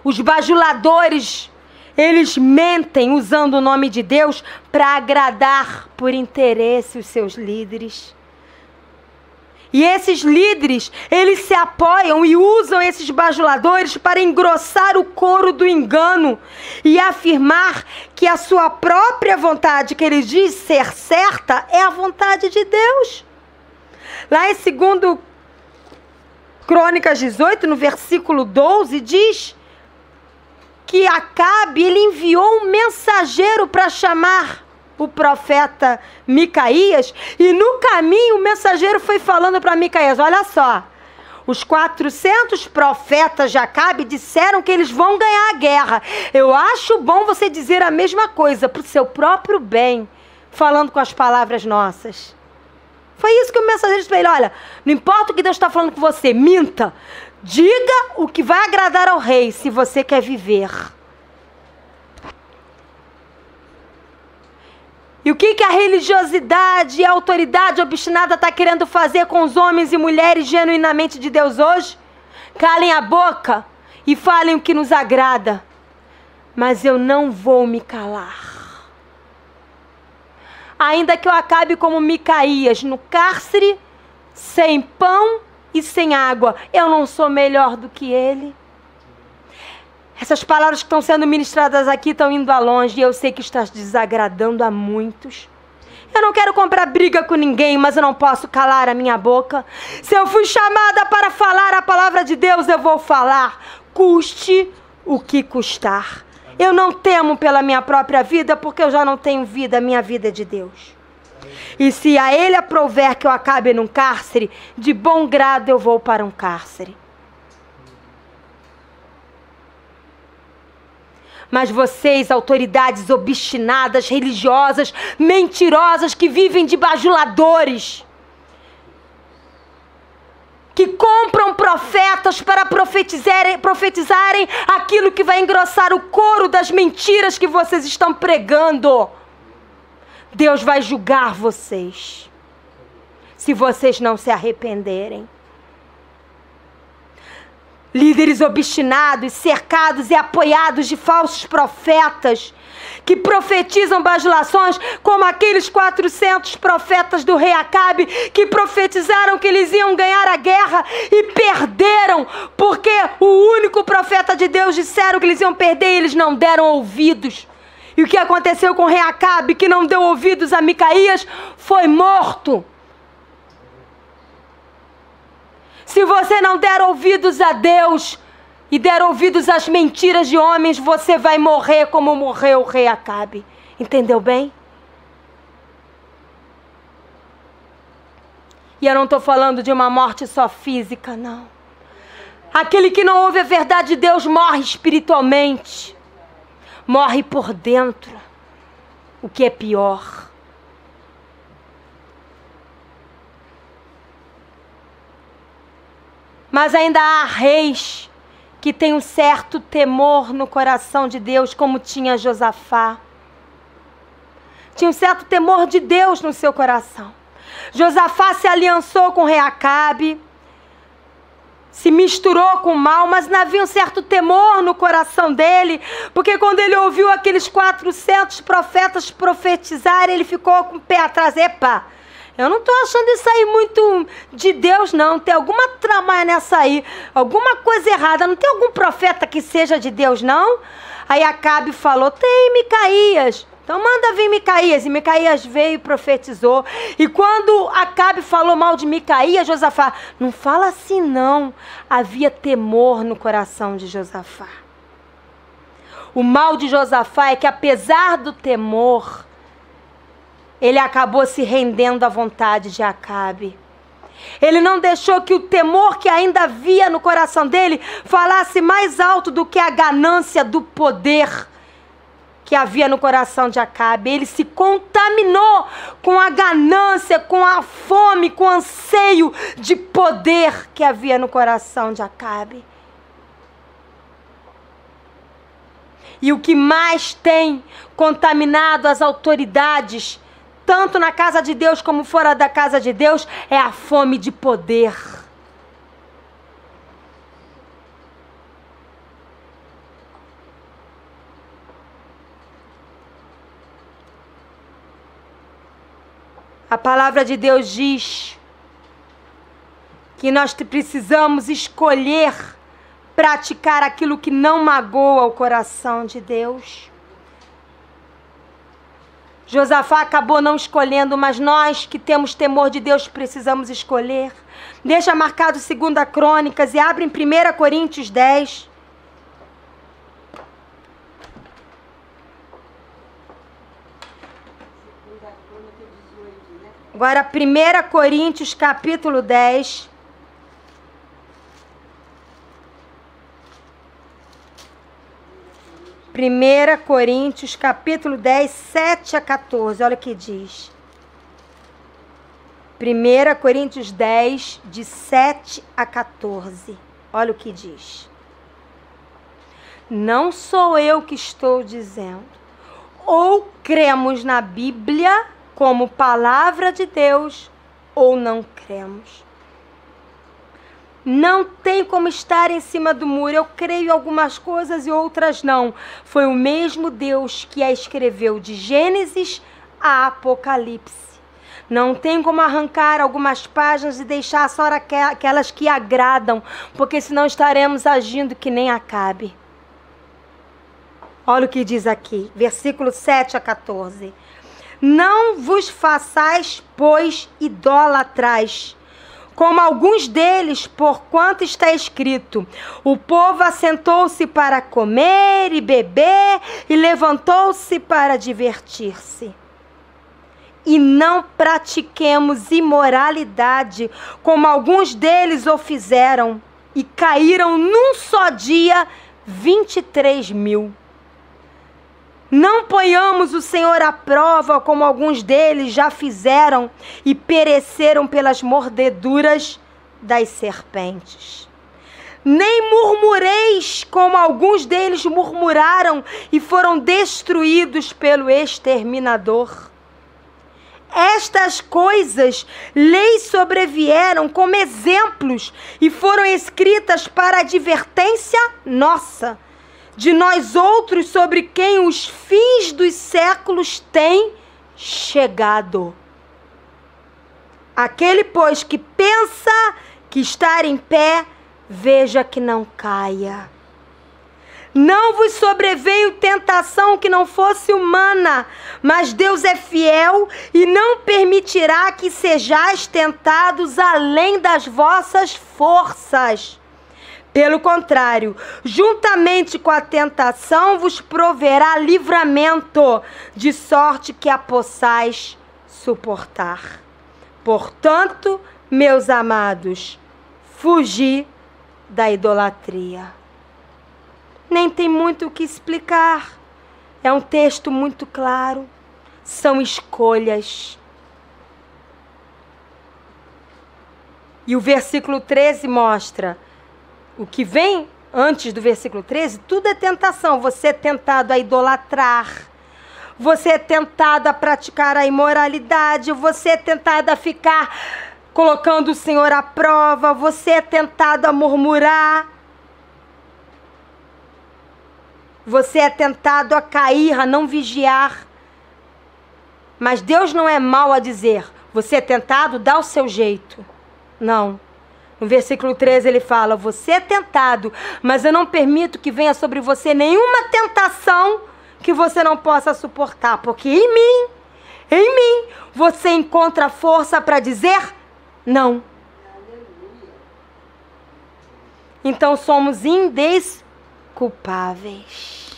Os bajuladores, eles mentem usando o nome de Deus para agradar por interesse os seus líderes. E esses líderes, eles se apoiam e usam esses bajuladores para engrossar o couro do engano e afirmar que a sua própria vontade, que ele diz ser certa, é a vontade de Deus. Lá em 2 Crônicas 18, no versículo 12, diz que Acabe, ele enviou um mensageiro para chamar o profeta Micaías, e no caminho o mensageiro foi falando para Micaías: olha só, os 400 profetas de Acabe disseram que eles vão ganhar a guerra. Eu acho bom você dizer a mesma coisa para o seu próprio bem, falando com as palavras nossas. Foi isso que o mensageiro disse para ele: olha, não importa o que Deus está falando com você, minta. Diga o que vai agradar ao rei, se você quer viver. E o que a religiosidade e a autoridade obstinada está querendo fazer com os homens e mulheres genuinamente de Deus hoje? Calem a boca e falem o que nos agrada. Mas eu não vou me calar. Ainda que eu acabe como Micaías, no cárcere, sem pão e sem água, eu não sou melhor do que ele. Essas palavras que estão sendo ministradas aqui estão indo a longe, e eu sei que está desagradando a muitos. Eu não quero comprar briga com ninguém, mas eu não posso calar a minha boca. Se eu fui chamada para falar a palavra de Deus, eu vou falar, custe o que custar. Eu não temo pela minha própria vida, porque eu já não tenho vida, a minha vida é de Deus. E se a ele aprouver que eu acabe num cárcere, de bom grado eu vou para um cárcere. Mas vocês, autoridades obstinadas, religiosas, mentirosas, que vivem de bajuladores, que compram profetas para profetizarem aquilo que vai engrossar o couro das mentiras que vocês estão pregando, Deus vai julgar vocês, se vocês não se arrependerem. Líderes obstinados, cercados e apoiados de falsos profetas, que profetizam bajulações, como aqueles 400 profetas do rei Acabe, que profetizaram que eles iam ganhar a guerra e perderam, porque o único profeta de Deus disseram que eles iam perder e eles não deram ouvidos. E o que aconteceu com o rei Acabe, que não deu ouvidos a Micaías, foi morto. Se você não der ouvidos a Deus e der ouvidos às mentiras de homens, você vai morrer como morreu o rei Acabe. Entendeu bem? E eu não estou falando de uma morte só física, não. Aquele que não ouve a verdade de Deus morre espiritualmente. Morre por dentro, o que é pior. Mas ainda há reis que têm um certo temor no coração de Deus, como tinha Josafá. Tinha um certo temor de Deus no seu coração. Josafá se aliançou com o rei Acabe, se misturou com o mal, mas não havia um certo temor no coração dele, porque quando ele ouviu aqueles 400 profetas profetizarem, ele ficou com o pé atrás. Epa, eu não estou achando isso aí muito de Deus, não. Tem alguma trama nessa aí, alguma coisa errada. Não tem algum profeta que seja de Deus, não? Aí Acabe falou: tem Micaías. Então manda vir Micaías. E Micaías veio e profetizou. E quando Acabe falou mal de Micaías, Josafá: não fala assim não. Havia temor no coração de Josafá. O mal de Josafá é que, apesar do temor, ele acabou se rendendo à vontade de Acabe. Ele não deixou que o temor que ainda havia no coração dele falasse mais alto do que a ganância do poder que havia no coração de Acabe. Ele se contaminou com a ganância, com a fome, com o anseio de poder que havia no coração de Acabe. E o que mais tem contaminado as autoridades, tanto na casa de Deus como fora da casa de Deus, é a fome de poder. A palavra de Deus diz que nós precisamos escolher praticar aquilo que não magoa o coração de Deus. Josafá acabou não escolhendo, mas nós que temos temor de Deus precisamos escolher. Deixa marcado 2 Crônicas e abre em 1 Coríntios 10. Agora 1 Coríntios capítulo 10. Primeira Coríntios, capítulo 10, 7 a 14. Olha o que diz. 1 Coríntios 10, de 7 a 14. Olha o que diz. Não sou eu que estou dizendo. Ou cremos na Bíblia como palavra de Deus, ou não cremos. Não tem como estar em cima do muro. Eu creio em algumas coisas e outras não. Foi o mesmo Deus que a escreveu de Gênesis a Apocalipse. Não tem como arrancar algumas páginas e deixar só aquelas que agradam, porque senão estaremos agindo que nem Acabe. Olha o que diz aqui, versículo 7 a 14. Não vos façais, pois, idólatras, como alguns deles, porquanto está escrito: o povo assentou-se para comer e beber, e levantou-se para divertir-se. E não pratiquemos imoralidade, como alguns deles o fizeram, e caíram num só dia 23.000. Não ponhamos o Senhor à prova, como alguns deles já fizeram e pereceram pelas mordeduras das serpentes. Nem murmureis, como alguns deles murmuraram e foram destruídos pelo exterminador. Estas coisas lhes sobrevieram como exemplos e foram escritas para advertência nossa, de nós outros, sobre quem os fins dos séculos têm chegado. Aquele, pois, que pensa que estar em pé, veja que não caia. Não vos sobreveio tentação que não fosse humana, mas Deus é fiel e não permitirá que sejais tentados além das vossas forças. Pelo contrário, juntamente com a tentação vos proverá livramento, de sorte que a possais suportar. Portanto, meus amados, fugi da idolatria. Nem tem muito o que explicar. É um texto muito claro. São escolhas. E o versículo 13 mostra o que vem antes do versículo 13, tudo é tentação. Você é tentado a idolatrar. Você é tentado a praticar a imoralidade. Você é tentado a ficar colocando o Senhor à prova. Você é tentado a murmurar. Você é tentado a cair, a não vigiar. Mas Deus não é mau a dizer: você é tentado, dá o seu jeito. Não. No versículo 13 ele fala: você é tentado, mas eu não permito que venha sobre você nenhuma tentação que você não possa suportar. Porque em mim, você encontra força para dizer não. Então somos indesculpáveis.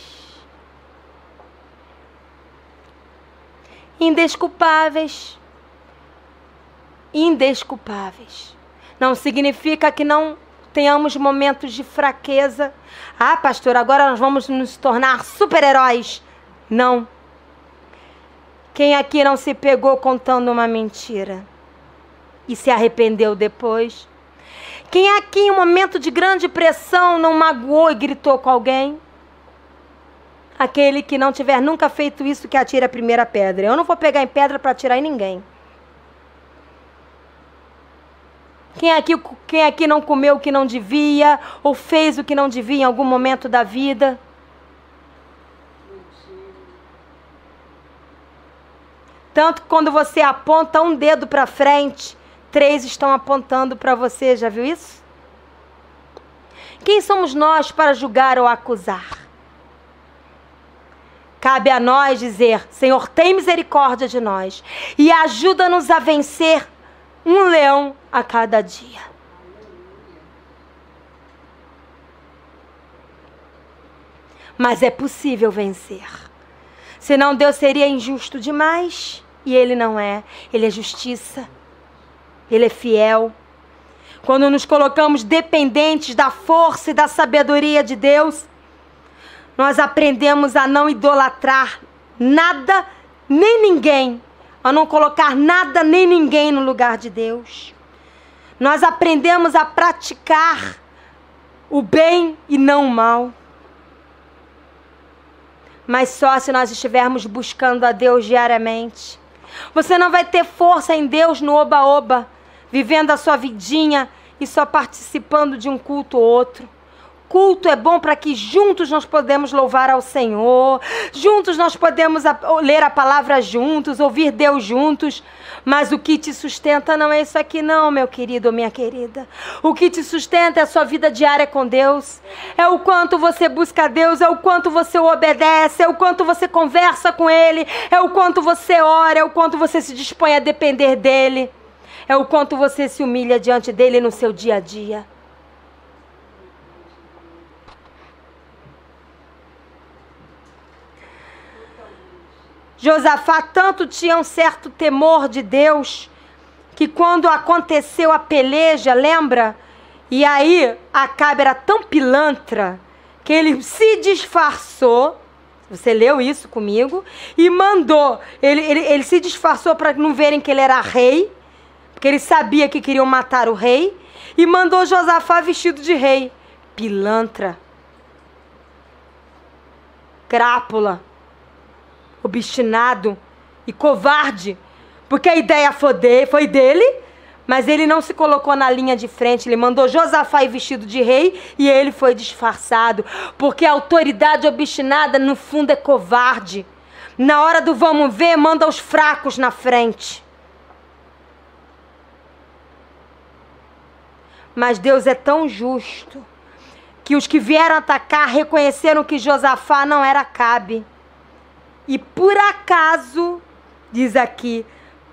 indesculpáveis. Indesculpáveis. Não significa que não tenhamos momentos de fraqueza. Ah, pastor, agora nós vamos nos tornar super-heróis. Não. Quem aqui não se pegou contando uma mentira e se arrependeu depois? Quem aqui em um momento de grande pressão não magoou e gritou com alguém? Aquele que não tiver nunca feito isso, que atire a primeira pedra. Eu não vou pegar em pedra para atirar em ninguém. Quem aqui não comeu o que não devia, ou fez o que não devia em algum momento da vida? Tanto que quando você aponta um dedo para frente, 3 estão apontando para você. Já viu isso? Quem somos nós para julgar ou acusar? Cabe a nós dizer: Senhor, tem misericórdia de nós e ajuda-nos a vencer um leão a cada dia. Mas é possível vencer. Senão Deus seria injusto demais. E Ele não é. Ele é justiça. Ele é fiel. Quando nos colocamos dependentes da força e da sabedoria de Deus, nós aprendemos a não idolatrar nada nem ninguém, a não colocar nada nem ninguém no lugar de Deus. Nós aprendemos a praticar o bem e não o mal. Mas só se nós estivermos buscando a Deus diariamente. Você não vai ter força em Deus no oba-oba, vivendo a sua vidinha e só participando de um culto ou outro. Culto é bom para que juntos nós podemos louvar ao Senhor, juntos nós podemos ler a palavra juntos, ouvir Deus juntos, mas o que te sustenta não é isso aqui não, meu querido ou minha querida. O que te sustenta é a sua vida diária com Deus, é o quanto você busca Deus, é o quanto você o obedece, é o quanto você conversa com Ele, é o quanto você ora, é o quanto você se dispõe a depender dEle, é o quanto você se humilha diante dEle no seu dia a dia. Josafá tanto tinha um certo temor de Deus, que quando aconteceu a peleja, lembra? E aí Acabe era tão pilantra, que ele se disfarçou, você leu isso comigo, e mandou, ele se disfarçou para não verem que ele era rei, porque ele sabia que queriam matar o rei, e mandou Josafá vestido de rei. Pilantra, crápula, obstinado e covarde, porque a ideia foi dele, mas ele não se colocou na linha de frente. Ele mandou Josafá ir vestido de rei e ele foi disfarçado, porque a autoridade obstinada no fundo é covarde. Na hora do vamos ver, manda os fracos na frente. Mas Deus é tão justo que os que vieram atacar reconheceram que Josafá não era Acabe. E por acaso, diz aqui,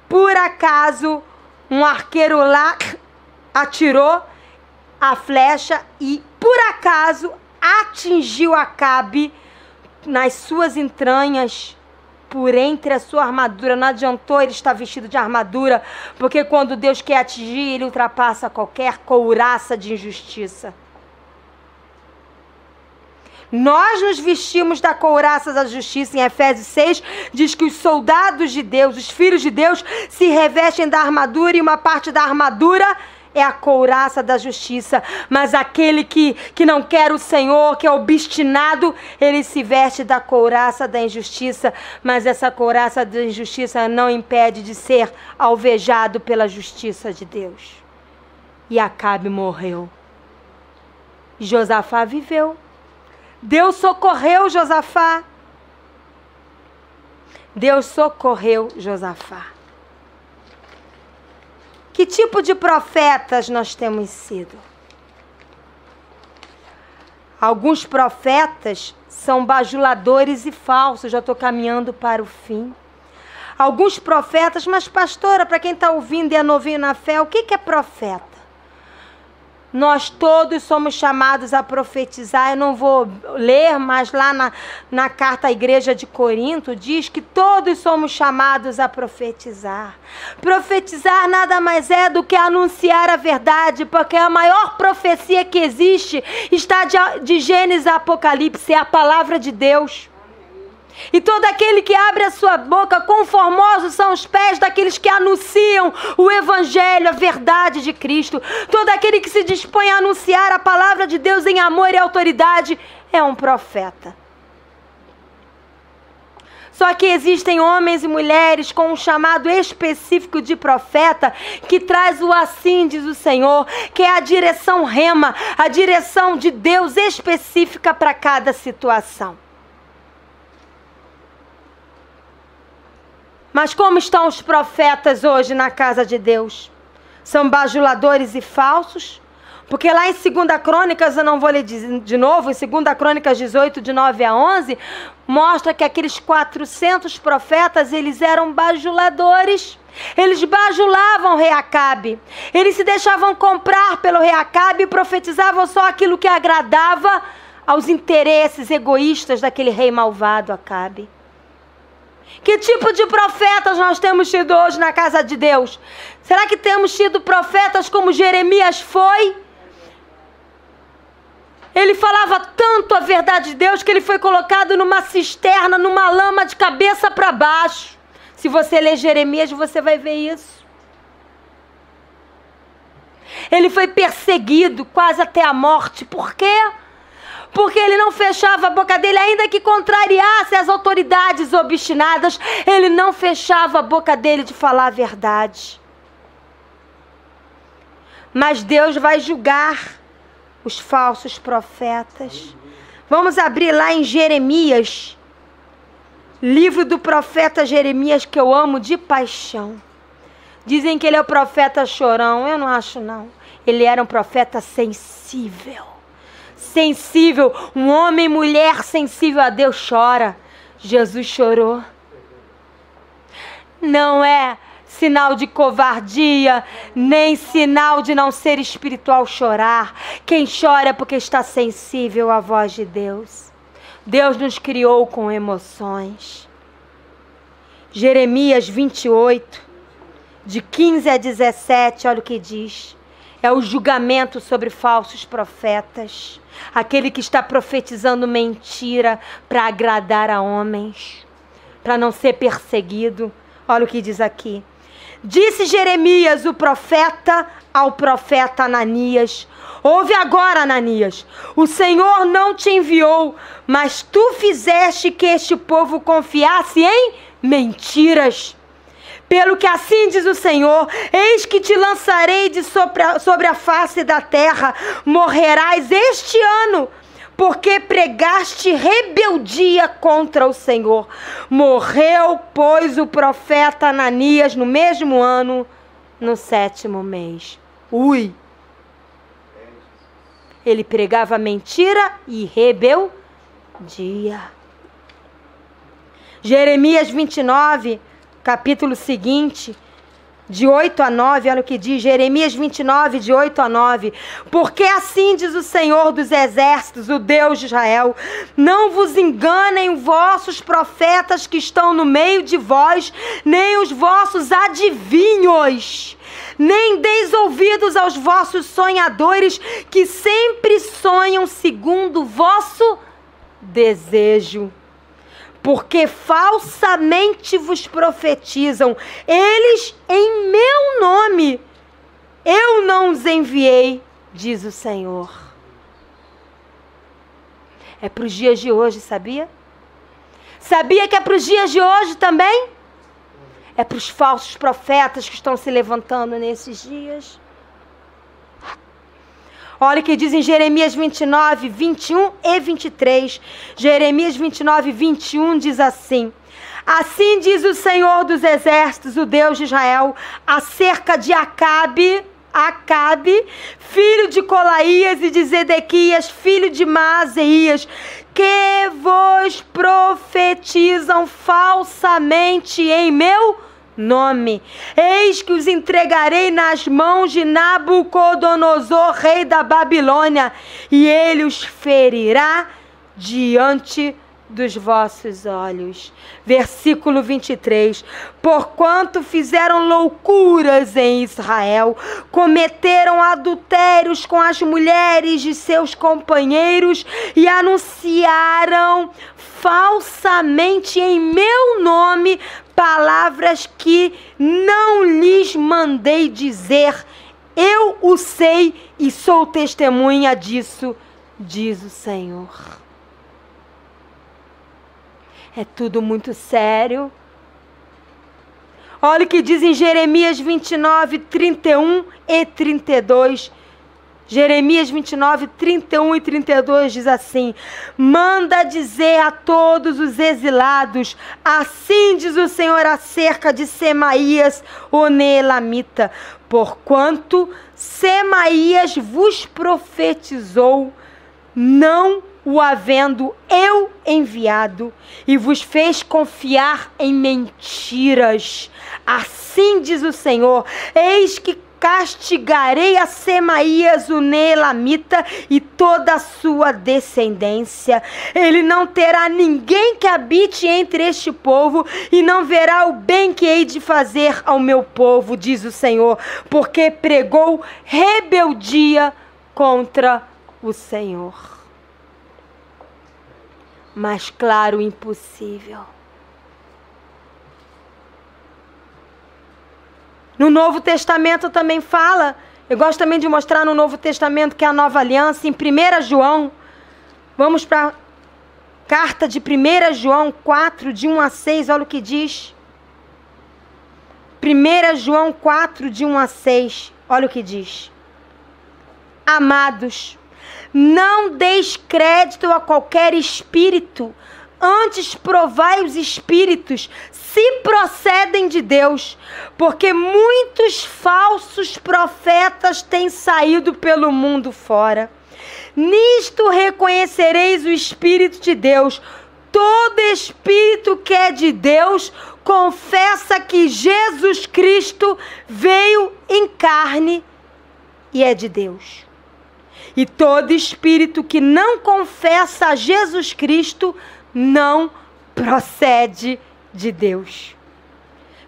por acaso, um arqueiro lá atirou a flecha e por acaso atingiu Acabe nas suas entranhas, por entre a sua armadura. Não adiantou ele estar vestido de armadura, porque quando Deus quer atingir, ele ultrapassa qualquer couraça de injustiça. Nós nos vestimos da couraça da justiça. Em Efésios 6, diz que os soldados de Deus, os filhos de Deus, se revestem da armadura, e uma parte da armadura é a couraça da justiça. Mas aquele que não quer o Senhor, que é obstinado, ele se veste da couraça da injustiça. Mas essa couraça da injustiça não impede de ser alvejado pela justiça de Deus. E Acabe morreu. E Josafá viveu. Deus socorreu Josafá. Deus socorreu Josafá. Que tipo de profetas nós temos sido? Alguns profetas são bajuladores e falsos. Já estou caminhando para o fim. Alguns profetas, mas pastora, para quem está ouvindo e é novinho na fé, o que é profeta? Nós todos somos chamados a profetizar. Eu não vou ler, mas lá na carta à igreja de Corinto diz que todos somos chamados a profetizar. Profetizar nada mais é do que anunciar a verdade, porque a maior profecia que existe está de Gênesis a Apocalipse, é a palavra de Deus. E todo aquele que abre a sua boca, conformosos são os pés daqueles que anunciam o evangelho, a verdade de Cristo. Todo aquele que se dispõe a anunciar a palavra de Deus em amor e autoridade é um profeta. Só que existem homens e mulheres com um chamado específico de profeta que traz o assim diz o Senhor, que é a direção rema, a direção de Deus específica para cada situação. Mas como estão os profetas hoje na casa de Deus? São bajuladores e falsos? Porque lá em 2 Crônicas, eu não vou ler de novo, em 2 Crônicas 18, de 9 a 11, mostra que aqueles 400 profetas, eles eram bajuladores. Eles bajulavam o rei Acabe. Eles se deixavam comprar pelo rei Acabe e profetizavam só aquilo que agradava aos interesses egoístas daquele rei malvado Acabe. Que tipo de profetas nós temos tido hoje na casa de Deus? Será que temos tido profetas como Jeremias foi? Ele falava tanto a verdade de Deus que ele foi colocado numa cisterna, numa lama de cabeça para baixo. Se você ler Jeremias, você vai ver isso. Ele foi perseguido quase até a morte. Por quê? Porque ele não fechava a boca dele, ainda que contrariasse as autoridades obstinadas, ele não fechava a boca dele de falar a verdade. Mas Deus vai julgar os falsos profetas. Vamos abrir lá em Jeremias, livro do profeta Jeremias, que eu amo de paixão. Dizem que ele é o profeta chorão, eu não acho não. Ele era um profeta sensível. Sensível, um homem e mulher sensível a Deus chora. Jesus chorou. Não é sinal de covardia, nem sinal de não ser espiritual chorar. Quem chora é porque está sensível à voz de Deus. Deus nos criou com emoções. Jeremias 28, de 15 a 17, olha o que diz. É o julgamento sobre falsos profetas. Aquele que está profetizando mentira para agradar a homens, para não ser perseguido. Olha o que diz aqui. Disse Jeremias, o profeta, ao profeta Ananias: ouve agora, Ananias, o Senhor não te enviou, mas tu fizeste que este povo confiasse em mentiras. Pelo que assim diz o Senhor, eis que te lançarei sobre a face da terra, morrerás este ano, porque pregaste rebeldia contra o Senhor. Morreu, pois, o profeta Ananias no mesmo ano, no 7º mês. Ui! Ele pregava mentira e rebeldia. Jeremias 29, capítulo seguinte, de 8 a 9, olha o que diz, Jeremias 29, de 8 a 9. Porque assim diz o Senhor dos exércitos, o Deus de Israel: não vos enganem vossos profetas que estão no meio de vós, nem os vossos adivinhos, nem deis ouvidos aos vossos sonhadores, que sempre sonham segundo o vosso desejo. Porque falsamente vos profetizam, eles em meu nome. Eu não os enviei, diz o Senhor. É para os dias de hoje, sabia? Sabia que é para os dias de hoje também? É para os falsos profetas que estão se levantando nesses dias. Olha o que diz em Jeremias 29, 21 e 23. Jeremias 29, 21 diz assim: assim diz o Senhor dos exércitos, o Deus de Israel, acerca de Acabe, filho de Colaías, e de Zedequias, filho de Maaseias, que vos profetizam falsamente em meu nome. Eis que os entregarei nas mãos de Nabucodonosor, rei da Babilônia, e ele os ferirá diante dos vossos olhos. Versículo 23. Porquanto fizeram loucuras em Israel, cometeram adultérios com as mulheres de seus companheiros e anunciaram falsamente em meu nome palavras que não lhes mandei dizer. Eu o sei e sou testemunha disso, diz o Senhor. É tudo muito sério. Olha o que diz em Jeremias 29, 31 e 32. Jeremias 29, 31 e 32 diz assim: manda dizer a todos os exilados, assim diz o Senhor acerca de Semaías, o Neelamita, porquanto Semaías vos profetizou, não o havendo eu enviado, e vos fez confiar em mentiras. Assim diz o Senhor: eis que castigarei a Semaías, o Neelamita, e toda a sua descendência. Ele não terá ninguém que habite entre este povo, e não verá o bem que hei de fazer ao meu povo, diz o Senhor, porque pregou rebeldia contra o Senhor. Mas claro, impossível. No Novo Testamento também fala, eu gosto também de mostrar no Novo Testamento que é a Nova Aliança, em 1 João, vamos para a carta de 1 João 4, de 1 a 6, olha o que diz. 1 João 4, de 1 a 6, olha o que diz. Amados, não deis crédito a qualquer espírito, antes provai os espíritos, se procedem de Deus, porque muitos falsos profetas têm saído pelo mundo fora. Nisto reconhecereis o Espírito de Deus. Todo espírito que é de Deus confessa que Jesus Cristo veio em carne e é de Deus. E todo espírito que não confessa a Jesus Cristo não procede de Deus.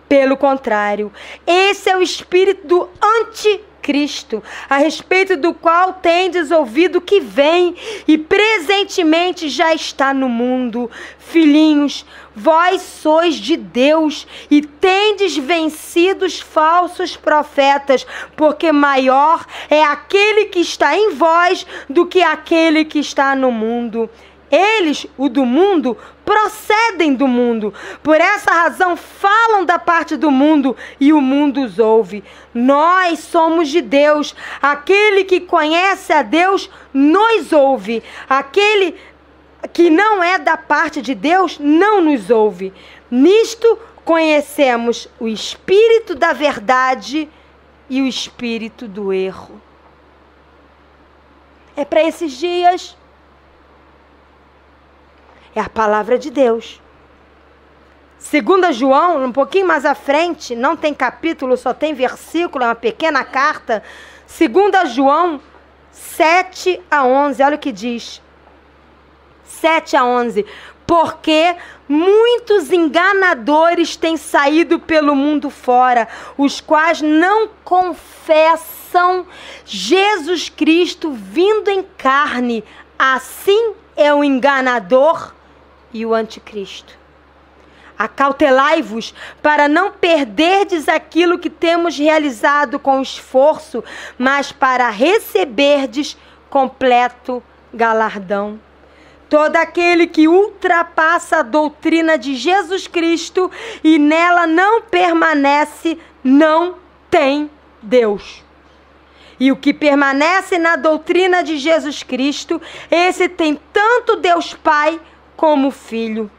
Pelo contrário, esse é o espírito do anticristo, a respeito do qual tendes ouvido que vem e presentemente já está no mundo. Filhinhos, vós sois de Deus e tendes vencido os falsos profetas, porque maior é aquele que está em vós do que aquele que está no mundo. Eles, o do mundo, procedem do mundo. Por essa razão falam da parte do mundo e o mundo os ouve. Nós somos de Deus. Aquele que conhece a Deus nos ouve. Aquele que não é da parte de Deus não nos ouve. Nisto conhecemos o espírito da verdade e o espírito do erro. É para esses dias. É a palavra de Deus. 2 João, um pouquinho mais à frente, não tem capítulo, só tem versículo, é uma pequena carta. 2 João 7 a 11, olha o que diz. 7 a 11. Porque muitos enganadores têm saído pelo mundo fora, os quais não confessam Jesus Cristo vindo em carne. Assim é o enganador e o anticristo. Acautelai-vos para não perderdes aquilo que temos realizado com esforço, mas para receberdes completo galardão. Todo aquele que ultrapassa a doutrina de Jesus Cristo e nela não permanece, não tem Deus. E o que permanece na doutrina de Jesus Cristo, esse tem tanto Deus Pai como Filho.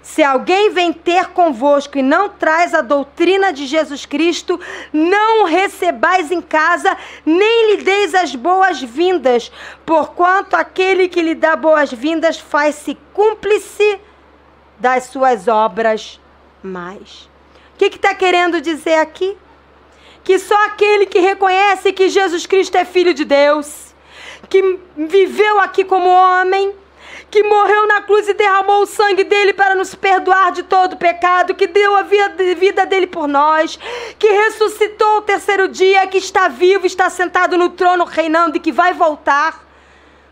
Se alguém vem ter convosco e não traz a doutrina de Jesus Cristo, não o recebais em casa, nem lhe deis as boas-vindas, porquanto aquele que lhe dá boas-vindas faz-se cúmplice das suas obras mais. O que está querendo dizer aqui? Que só aquele que reconhece que Jesus Cristo é Filho de Deus, que viveu aqui como homem, que morreu na cruz e derramou o sangue dele para nos perdoar de todo pecado, que deu a vida dele por nós, que ressuscitou o terceiro dia, que está vivo, está sentado no trono reinando e que vai voltar.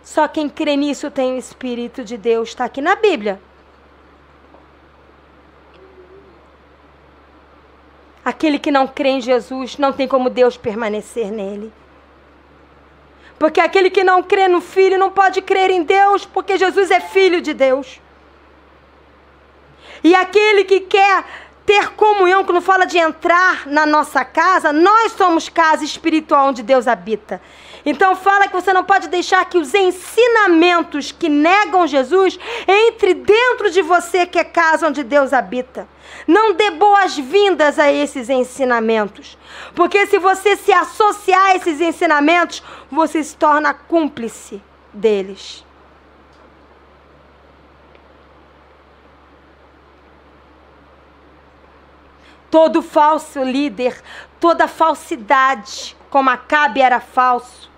Só quem crê nisso tem o Espírito de Deus. Está aqui na Bíblia. Aquele que não crê em Jesus, não tem como Deus permanecer nele. Porque aquele que não crê no Filho não pode crer em Deus, porque Jesus é Filho de Deus. E aquele que quer ter comunhão, quando fala de entrar na nossa casa, nós somos casa espiritual onde Deus habita. Então fala que você não pode deixar que os ensinamentos que negam Jesus entre dentro de você, que é casa onde Deus habita. Não dê boas-vindas a esses ensinamentos. Porque se você se associar a esses ensinamentos, você se torna cúmplice deles. Todo falso líder, toda falsidade, como Acabe era falso,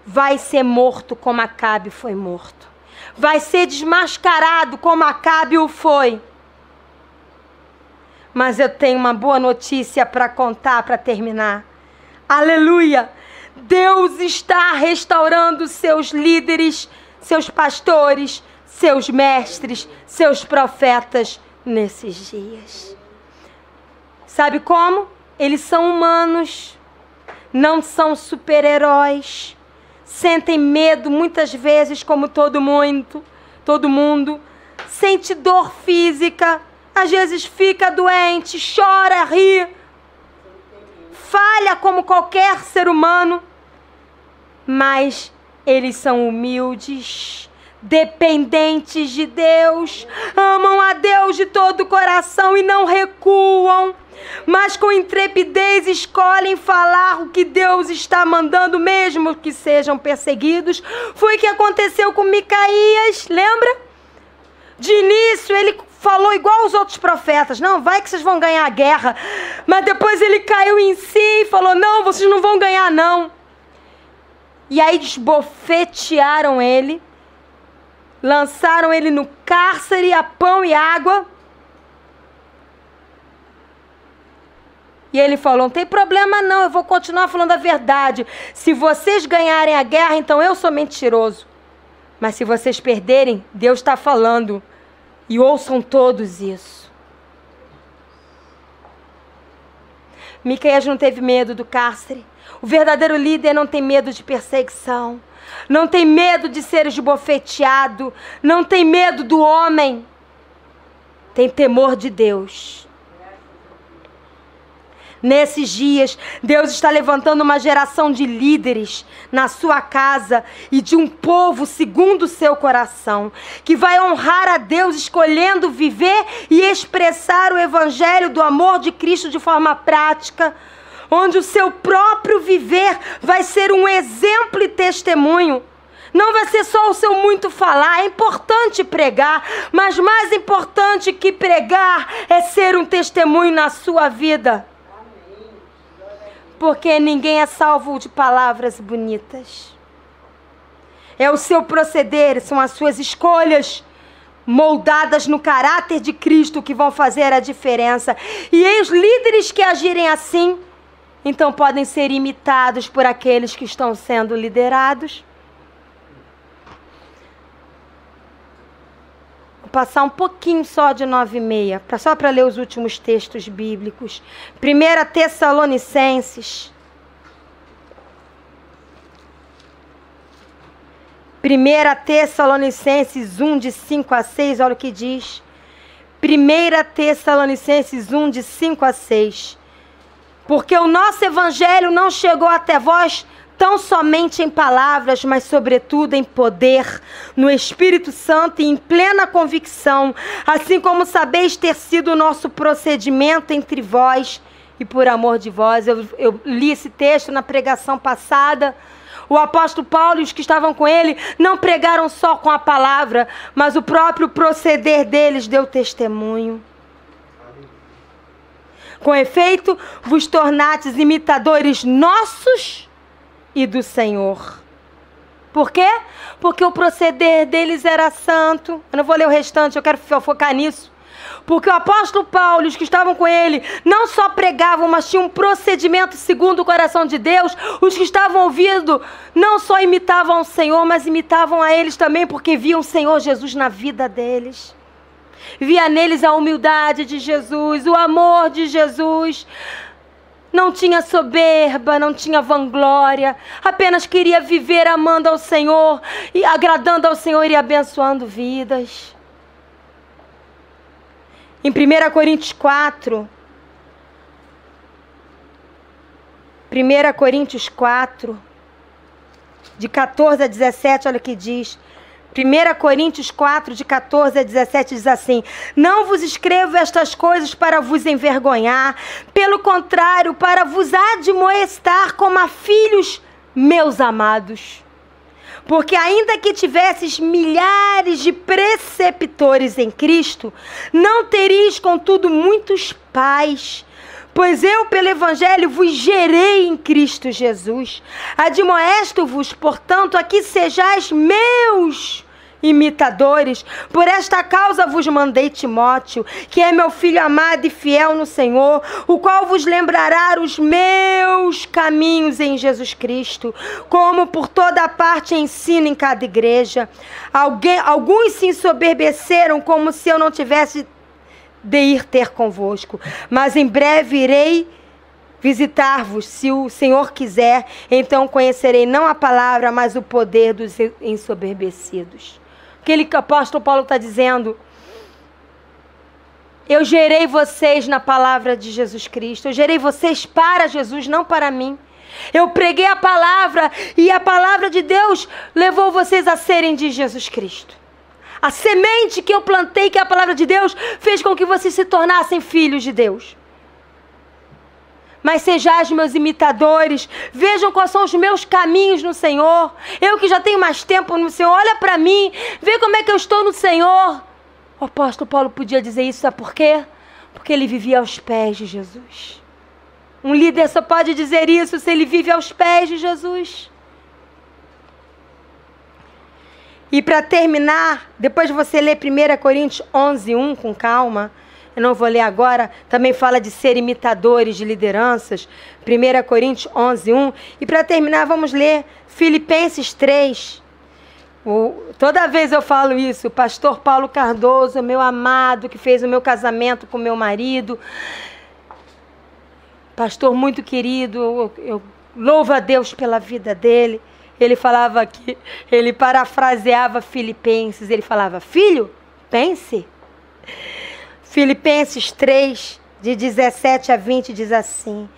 vai ser morto como Acabe foi morto. Vai ser desmascarado como Acabe o foi. Mas eu tenho uma boa notícia para contar, para terminar. Aleluia! Deus está restaurando seus líderes, seus pastores, seus mestres, seus profetas nesses dias. Sabe como? Eles são humanos, não são super-heróis, sentem medo muitas vezes como todo mundo, sente dor física, às vezes fica doente, chora, ri, falha como qualquer ser humano, mas eles são humildes, dependentes de Deus, amam a Deus de todo o coração e não recuam, mas com intrepidez escolhem falar o que Deus está mandando, mesmo que sejam perseguidos. Foi o que aconteceu com Micaías, lembra? De início ele falou igual os outros profetas, não, vai que vocês vão ganhar a guerra, mas depois ele caiu em si e falou, não, vocês não vão ganhar não. E aí esbofetearam ele, lançaram ele no cárcere a pão e água. E ele falou, não tem problema não, eu vou continuar falando a verdade. Se vocês ganharem a guerra, então eu sou mentiroso. Mas se vocês perderem, Deus está falando. E ouçam todos isso. Micaías não teve medo do cárcere. O verdadeiro líder não tem medo de perseguição. Não tem medo de ser esbofeteado. Não tem medo do homem. Tem temor de Deus. Nesses dias, Deus está levantando uma geração de líderes na sua casa e de um povo segundo o seu coração, que vai honrar a Deus escolhendo viver e expressar o evangelho do amor de Cristo de forma prática, onde o seu próprio viver vai ser um exemplo e testemunho. Não vai ser só o seu muito falar, é importante pregar, mas mais importante que pregar é ser um testemunho na sua vida. Porque ninguém é salvo de palavras bonitas. É o seu proceder, são as suas escolhas moldadas no caráter de Cristo que vão fazer a diferença. E os líderes que agirem assim, então podem ser imitados por aqueles que estão sendo liderados. Passar um pouquinho só de 9:30, só para ler os últimos textos bíblicos. 1 Tessalonicenses. 1 Tessalonicenses 1, de 5 a 6, olha o que diz. 1 Tessalonicenses 1, de 5 a 6. Porque o nosso evangelho não chegou até vós tão somente em palavras, mas sobretudo em poder, no Espírito Santo e em plena convicção, assim como sabeis ter sido o nosso procedimento entre vós e por amor de vós. Eu li esse texto na pregação passada. O apóstolo Paulo e os que estavam com ele não pregaram só com a palavra, mas o próprio proceder deles deu testemunho. Com efeito, vos tornastes imitadores nossos e do Senhor. Por quê? Porque o proceder deles era santo. Eu não vou ler o restante, eu quero focar nisso. Porque o apóstolo Paulo e os que estavam com ele não só pregavam, mas tinham um procedimento segundo o coração de Deus. Os que estavam ouvindo não só imitavam o Senhor, mas imitavam a eles também, porque viam o Senhor Jesus na vida deles. Via neles a humildade de Jesus, o amor de Jesus. Não tinha soberba, não tinha vanglória. Apenas queria viver amando ao Senhor, e agradando ao Senhor e abençoando vidas. Em 1 Coríntios 4, 1 Coríntios 4, de 14 a 17, olha o que diz. 1 Coríntios 4, de 14 a 17, diz assim: não vos escrevo estas coisas para vos envergonhar, pelo contrário, para vos admoestar como a filhos meus amados. Porque ainda que tivesses milhares de preceptores em Cristo, não teríeis, contudo, muitos pais. Pois eu, pelo Evangelho, vos gerei em Cristo Jesus. Admoesto-vos, portanto, a que sejais meus imitadores. Por esta causa vos mandei Timóteo, que é meu filho amado e fiel no Senhor, o qual vos lembrará os meus caminhos em Jesus Cristo, como por toda parte ensino em cada igreja. Alguns se ensoberbeceram, como se eu não tivesse de ir ter convosco, mas em breve irei visitar-vos, se o Senhor quiser. Então conhecerei não a palavra, mas o poder dos ensoberbecidos. Aquele que o apóstolo Paulo está dizendo: eu gerei vocês na palavra de Jesus Cristo, eu gerei vocês para Jesus, não para mim. Eu preguei a palavra e a palavra de Deus levou vocês a serem de Jesus Cristo. A semente que eu plantei, que é a palavra de Deus, fez com que vocês se tornassem filhos de Deus. Mas sejais meus imitadores, vejam quais são os meus caminhos no Senhor. Eu que já tenho mais tempo no Senhor, olha para mim, vê como é que eu estou no Senhor. O apóstolo Paulo podia dizer isso, sabe por quê? Porque ele vivia aos pés de Jesus. Um líder só pode dizer isso se ele vive aos pés de Jesus. E para terminar, depois de você ler 1 Coríntios 11:1 com calma, eu não vou ler agora, também fala de ser imitadores de lideranças, 1 Coríntios 11:1. E para terminar, vamos ler Filipenses 3. Toda vez eu falo isso, o pastor Paulo Cardoso, meu amado, que fez o meu casamento com meu marido, pastor muito querido, eu louvo a Deus pela vida dele. Ele falava aqui, ele parafraseava Filipenses, ele falava: filho, pense. Filipenses 3, de 17 a 20, diz assim: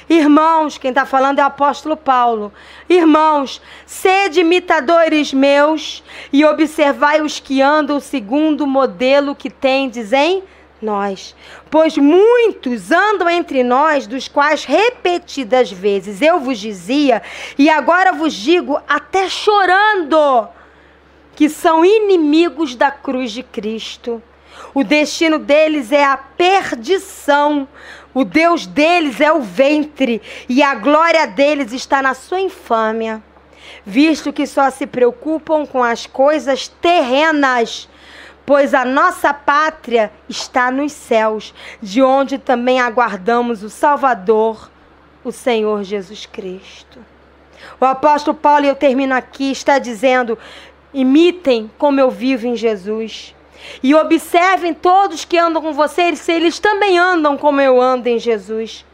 irmãos, quem está falando é o apóstolo Paulo. Irmãos, sede imitadores meus e observai os que andam segundo o modelo que tendes em nós. Pois muitos andam entre nós, dos quais repetidas vezes eu vos dizia, e agora vos digo, até chorando, que são inimigos da cruz de Cristo. O destino deles é a perdição, o Deus deles é o ventre, e a glória deles está na sua infâmia, visto que só se preocupam com as coisas terrenas, pois a nossa pátria está nos céus, de onde também aguardamos o Salvador, o Senhor Jesus Cristo. O apóstolo Paulo, e eu termino aqui, está dizendo: imitem como eu vivo em Jesus. E observem todos que andam com vocês, se eles também andam como eu ando em Jesus.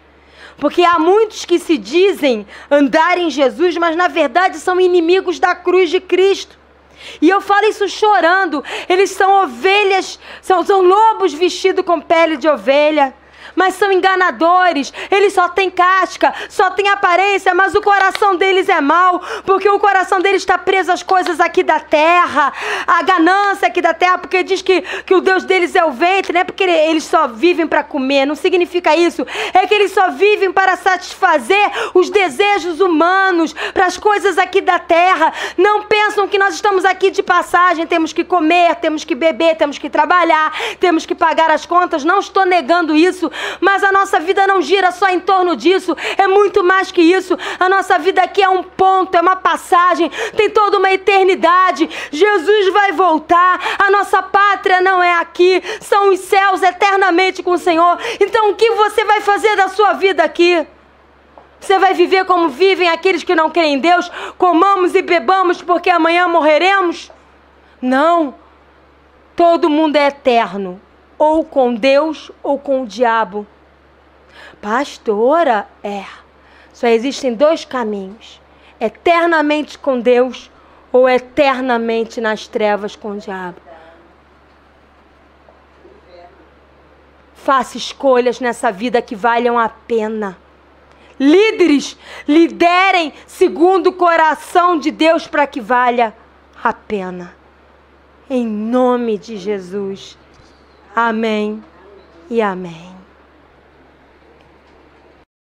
Porque há muitos que se dizem andar em Jesus, mas na verdade são inimigos da cruz de Cristo. E eu falo isso chorando. Eles são ovelhas, são lobos vestidos com pele de ovelha, mas são enganadores. Eles só têm casca, só têm aparência, mas o coração deles é mau, porque o coração deles está preso às coisas aqui da terra, a ganância aqui da terra, porque diz que o Deus deles é o ventre, não é porque eles só vivem para comer, não significa isso, é que eles só vivem para satisfazer os desejos humanos, para as coisas aqui da terra. Não pensam que nós estamos aqui de passagem, temos que comer, temos que beber, temos que trabalhar, temos que pagar as contas. Não estou negando isso, mas a nossa vida não gira só em torno disso, é muito mais que isso. A nossa vida aqui é um ponto, é uma passagem, tem toda uma eternidade. Jesus vai voltar, a nossa pátria não é aqui, são os céus eternamente com o Senhor. Então o que você vai fazer da sua vida aqui? Você vai viver como vivem aqueles que não creem em Deus? Comamos e bebamos porque amanhã morreremos? Não. Todo mundo é eterno. Ou com Deus ou com o diabo. Pastora, só existem 2 caminhos. Eternamente com Deus ou eternamente nas trevas com o diabo. Faça escolhas nessa vida que valham a pena. Líderes, liderem segundo o coração de Deus para que valha a pena. Em nome de Jesus. Amém e amém.